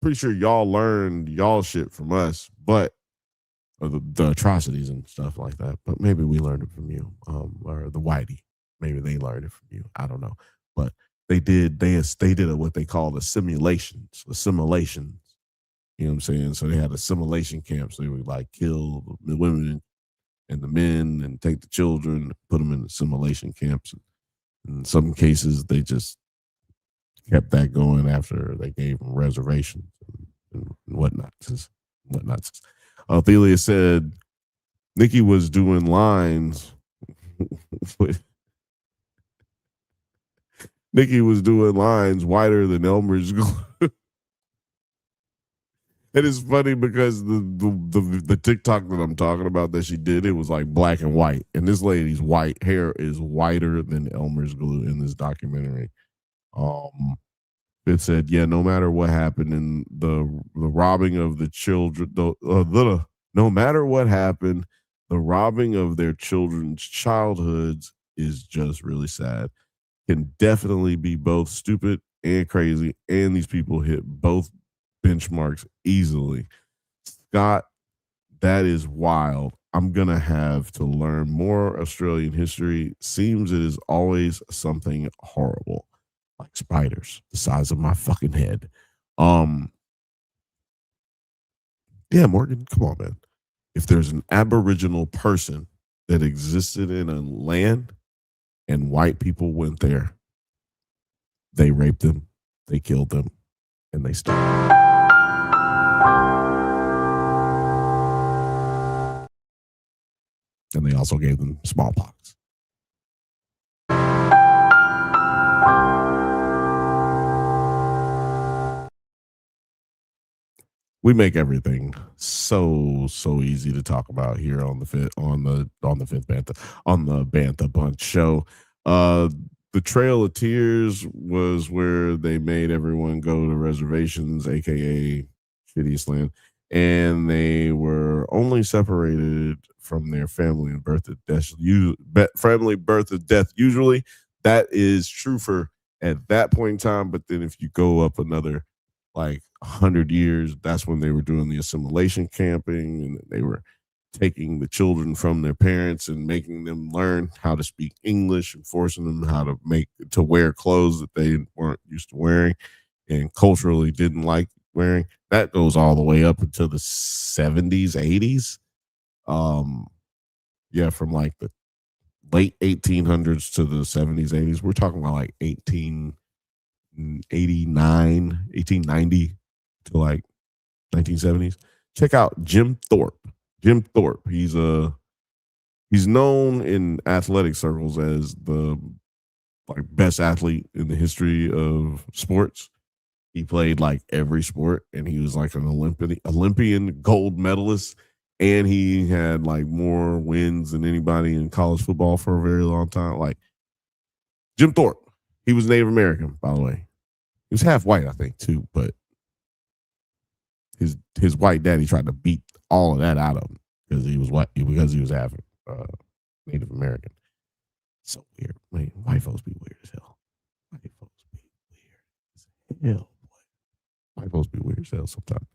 pretty sure y'all learned y'all shit from us, but the atrocities and stuff like that. But maybe we learned it from you, or the whitey. Maybe they learned it from you. I don't know. But they did what they called assimilations. You know what I'm saying? So they had assimilation camps. They would like kill the women and the men and take the children, put them in assimilation camps. In some cases, they just kept that going after they gave them reservations and whatnot. Thelia said Nikki was doing lines with Nikki was doing lines whiter than Elmer's glue. It is funny because the TikTok that I'm talking about that she did, it was like black and white. And this lady's white hair is whiter than Elmer's glue in this documentary. It said, yeah, no matter what happened in the robbing of the children, no matter what happened, the robbing of their children's childhoods is just really sad. Can definitely be both stupid and crazy, and these people hit both benchmarks easily. Scott, that is wild. I'm gonna have to learn more Australian history. Seems it is always something horrible, like spiders the size of my fucking head. Yeah, Morgan, come on, man. If there's an Aboriginal person that existed in a land and white people went there, they raped them, they killed them, and they stole them. And they also gave them smallpox. We make everything so easy to talk about here on the fifth Bantha Bunch show. The Trail of Tears was where they made everyone go to reservations, aka shittiest land, and they were only separated from their family and birth of death. Family birth of death. Usually, that is true for at that point in time. But then if you go up another like 100 years, that's when they were doing the assimilation camping, and they were taking the children from their parents and making them learn how to speak English and forcing them how to wear clothes that they weren't used to wearing and culturally didn't like wearing. That goes all the way up until the 70s, 80s. Yeah, from like the late 1800s to the 70s, 80s. We're talking about like 1889, 1890 to like 1970s. Check out Jim Thorpe. Jim Thorpe. He's known in athletic circles as the like best athlete in the history of sports. He played like every sport, and he was like an Olympian gold medalist and he had like more wins than anybody in college football for a very long time. Like Jim Thorpe, he was Native American, by the way. He was half white, I think, too, but his white daddy tried to beat all of that out of him because he was white, because he was half Native American. So weird. Man, white folks be weird as hell. White folks be weird as hell. White folks be weird as hell sometimes.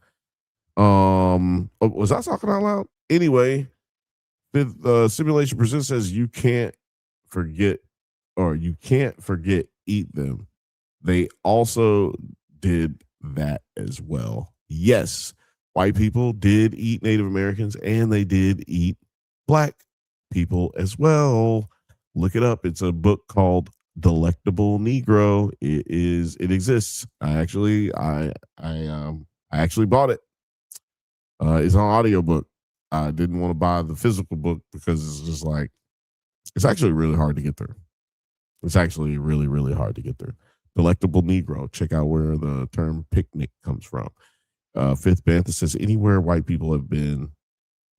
Was I talking out loud? Anyway, the simulation present says you can't forget eat them. They also did that as well. Yes, white people did eat Native Americans, and they did eat black people as well. Look it up. It's a book called Delectable Negro. It exists. I actually bought it. It's on audiobook. I didn't want to buy the physical book because it's just like, it's actually really hard to get through. It's actually really, really hard to get through. Delectable Negro. Check out where the term picnic comes from. Fifth Banthas says, anywhere white people have been,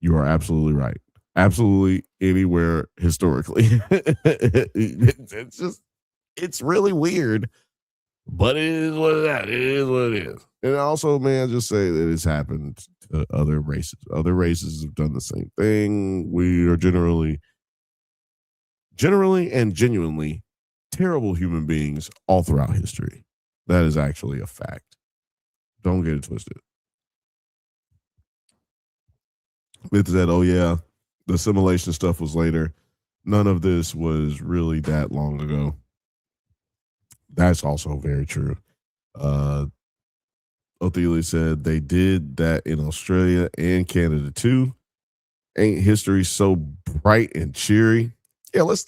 you are absolutely right. Absolutely anywhere historically. It's really weird, but it is what it is what it is. And also, man, just say that it's happened to other races. Other races have done the same thing. We are generally and genuinely terrible human beings all throughout history. That is actually a fact. Don't get it twisted. It said, oh yeah, the assimilation stuff was later. None of this was really that long ago. That's also very true. Othelia said they did that in Australia and Canada too. Ain't history so bright and cheery? Yeah, let's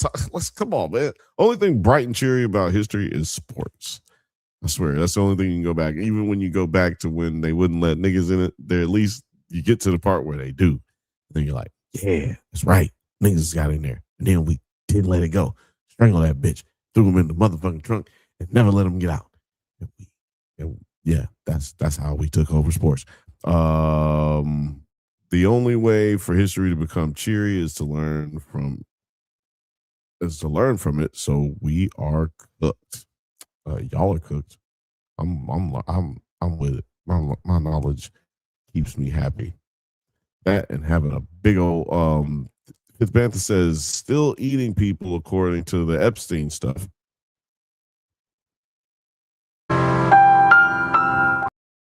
come on, man. Only thing bright and cheery about history is sports. I swear, that's the only thing you can go back. Even when you go back to when they wouldn't let niggas in it, there at least you get to the part where they do. Then you're like, yeah, that's right. Niggas got in there. And then we didn't let it go. Strangle that bitch. Threw him in the motherfucking trunk and never let him get out. And yeah, that's how we took over sports. The only way for history to become cheery is to learn from it. So we are cooked. Y'all are cooked. I'm with it. My knowledge keeps me happy. That and having a big old Fifth Bantha says still eating people according to the Epstein stuff.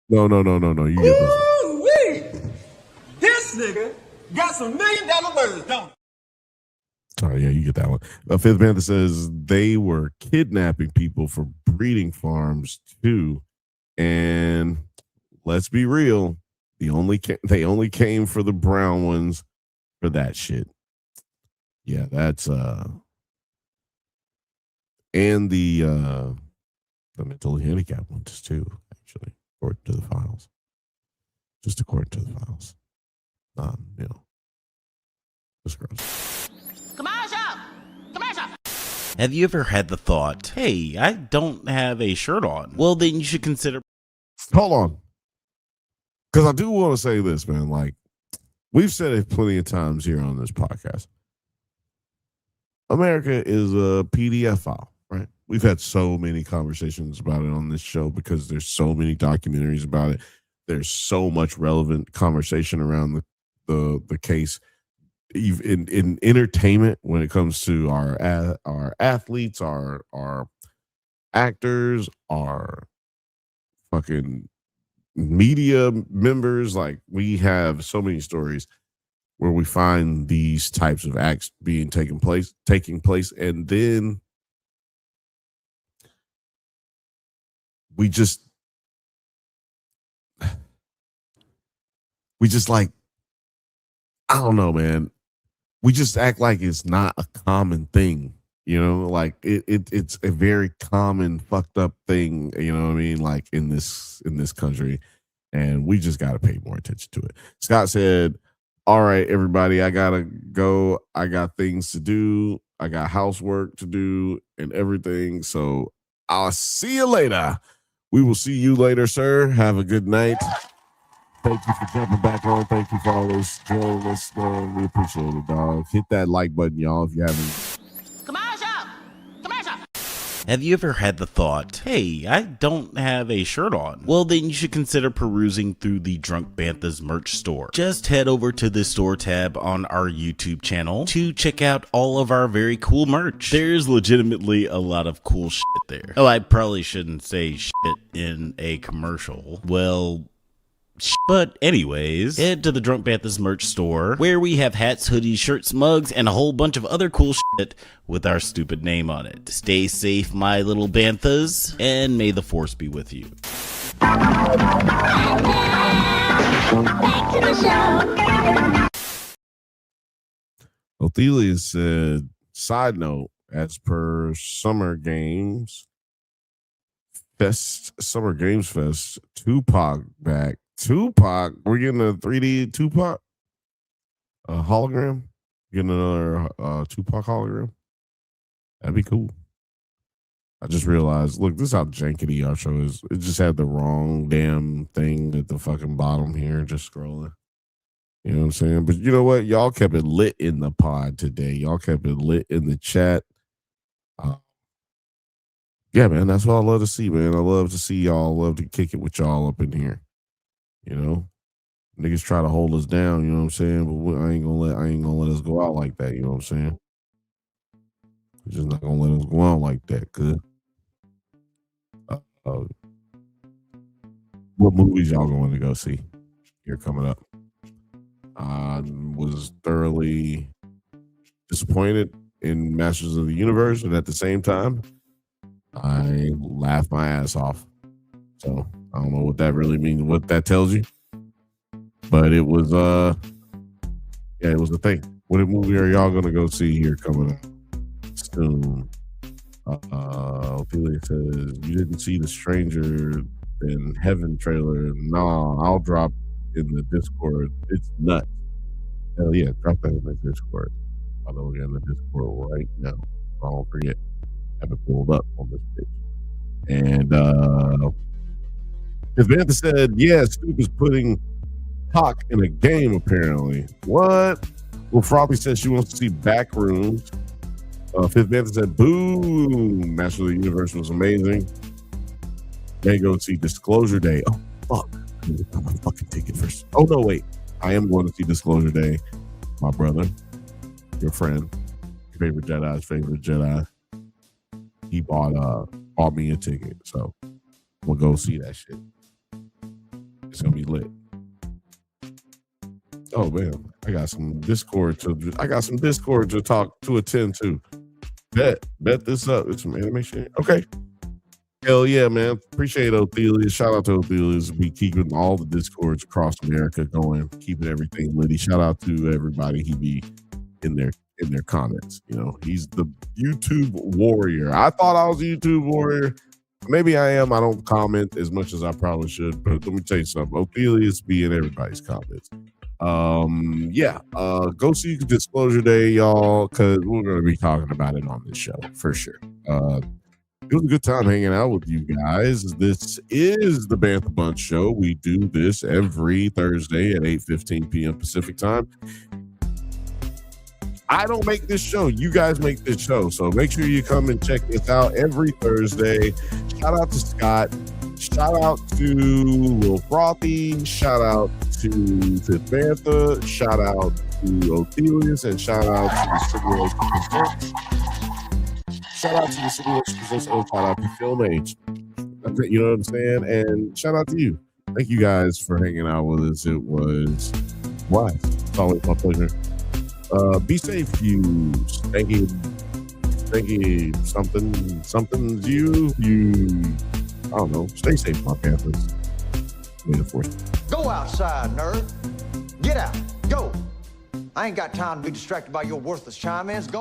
No. You get this one. This nigga got some $1 million words, don't he? Sorry, yeah, you get that one. Fifth Bantha says they were kidnapping people for breeding farms too, and let's be real, they only came for the brown ones for that shit. Yeah, that's and the mentally handicapped ones too. Actually, according to the files, just according to the files, just gross. Have you ever had the thought, hey, I don't have a shirt on? Well, then you should consider. Hold on. Because I do want to say this, man. Like, we've said it plenty of times here on this podcast. America is a PDF file, right? We've had so many conversations about it on this show because there's so many documentaries about it. There's so much relevant conversation around the case. In entertainment, when it comes to our athletes, our actors, our fucking media members, like we have so many stories where we find these types of acts taking place, and then we just like, I don't know, man. We just act like it's not a common thing, you know, like it's a very common fucked up thing, you know what I mean? Like in this country, and we just got to pay more attention to it. Scott said, all right, everybody, I gotta go. I got things to do. I got housework to do and everything. So I'll see you later. We will see you later, sir. Have a good night. Thank you for jumping back on. Thank you for all those joining us, man. We appreciate it, dog. Hit that like button, y'all, if you haven't. Have you ever had the thought, hey, I don't have a shirt on? Well, then you should consider perusing through the Drunk Banthas merch store. Just head over to the store tab on our YouTube channel to check out all of our very cool merch. There's legitimately a lot of cool shit there. Oh, I probably shouldn't say shit in a commercial. Well, but anyways, head to the Drunk Banthas merch store where we have hats, hoodies, shirts, mugs, and a whole bunch of other cool shit with our stupid name on it. Stay safe, my little Banthas, and may the force be with you. Ophelia said, side note, as per Summer Games Fest, Tupac back. Tupac, we're getting a 3D Tupac hologram. Getting another Tupac hologram. That'd be cool. I just realized, look, this is how jankety our show is. It just had the wrong damn thing at the fucking bottom here, just scrolling. You know what I'm saying? But you know what? Y'all kept it lit in the pod today. Y'all kept it lit in the chat. Yeah, man, that's what I love to see, man. I love to see y'all. Love to kick it with y'all up in here. You know, niggas try to hold us down. You know what I'm saying? But I ain't gonna let us go out like that. You know what I'm saying? We're just not gonna let us go out like that. Good. What movies y'all going to go see here coming up? I was thoroughly disappointed in Masters of the Universe, and at the same time, I laughed my ass off. So I don't know what that really means, what that tells you, but it was it was the thing. What movie are y'all gonna go see here coming up soon? Ophelia says you didn't see the Stranger in Heaven trailer. No, I'll drop in the Discord. It's nuts. Hell yeah, drop that in the Discord. I'll go in the Discord right now. I don't forget. Have it pulled up on this page. And his Banthas said, yeah, Snoop is putting Pac in a game apparently. What? Well, Frothy said she wants to see Backrooms. Fifth Banthas said, boom, Master of the Universe was amazing. They go see Disclosure Day. Oh, fuck. I need to buy my fucking ticket first. Oh, no, wait. I am going to see Disclosure Day. My brother, your friend, your favorite Jedi's favorite Jedi. He bought me a ticket. So we'll go see that shit. It's going to be lit. Oh, man. I got some Discord to talk to attend to. Bet this up. It's some animation. Okay. Hell yeah, man. Appreciate Ophelia. Shout out to Ophelia. Be keeping all the Discords across America going, keeping everything litty. Shout out to everybody he be in their comments. You know, he's the YouTube warrior. I thought I was a YouTube warrior. Maybe I am. I don't comment as much as I probably should, but let me tell you something. Ophelia's be in everybody's comments. Go see Disclosure Day, y'all, because we're going to be talking about it on this show for sure. It was a good time hanging out with you guys. This is the Bantha Bunch Show. We do this every Thursday at 8:15 p.m. Pacific time. I don't make this show. You guys make this show. So make sure you come and check this out every Thursday. Shout out to Scott. Shout out to Lil Frothy. Shout out to Fifth Bantha. Shout out to Ophelius. And shout out to the Simulation Presents. Shout out to the Simulation Presents. And shout out to Film Age. You know what I'm saying? And shout out to you. Thank you guys for hanging out with us. It was blast. It's always my pleasure. Be safe, you stanky something's you. I don't know. Stay safe, my Panthers. May the force. Go outside, nerd. Get out. Go. I ain't got time to be distracted by your worthless chime-ins. Go.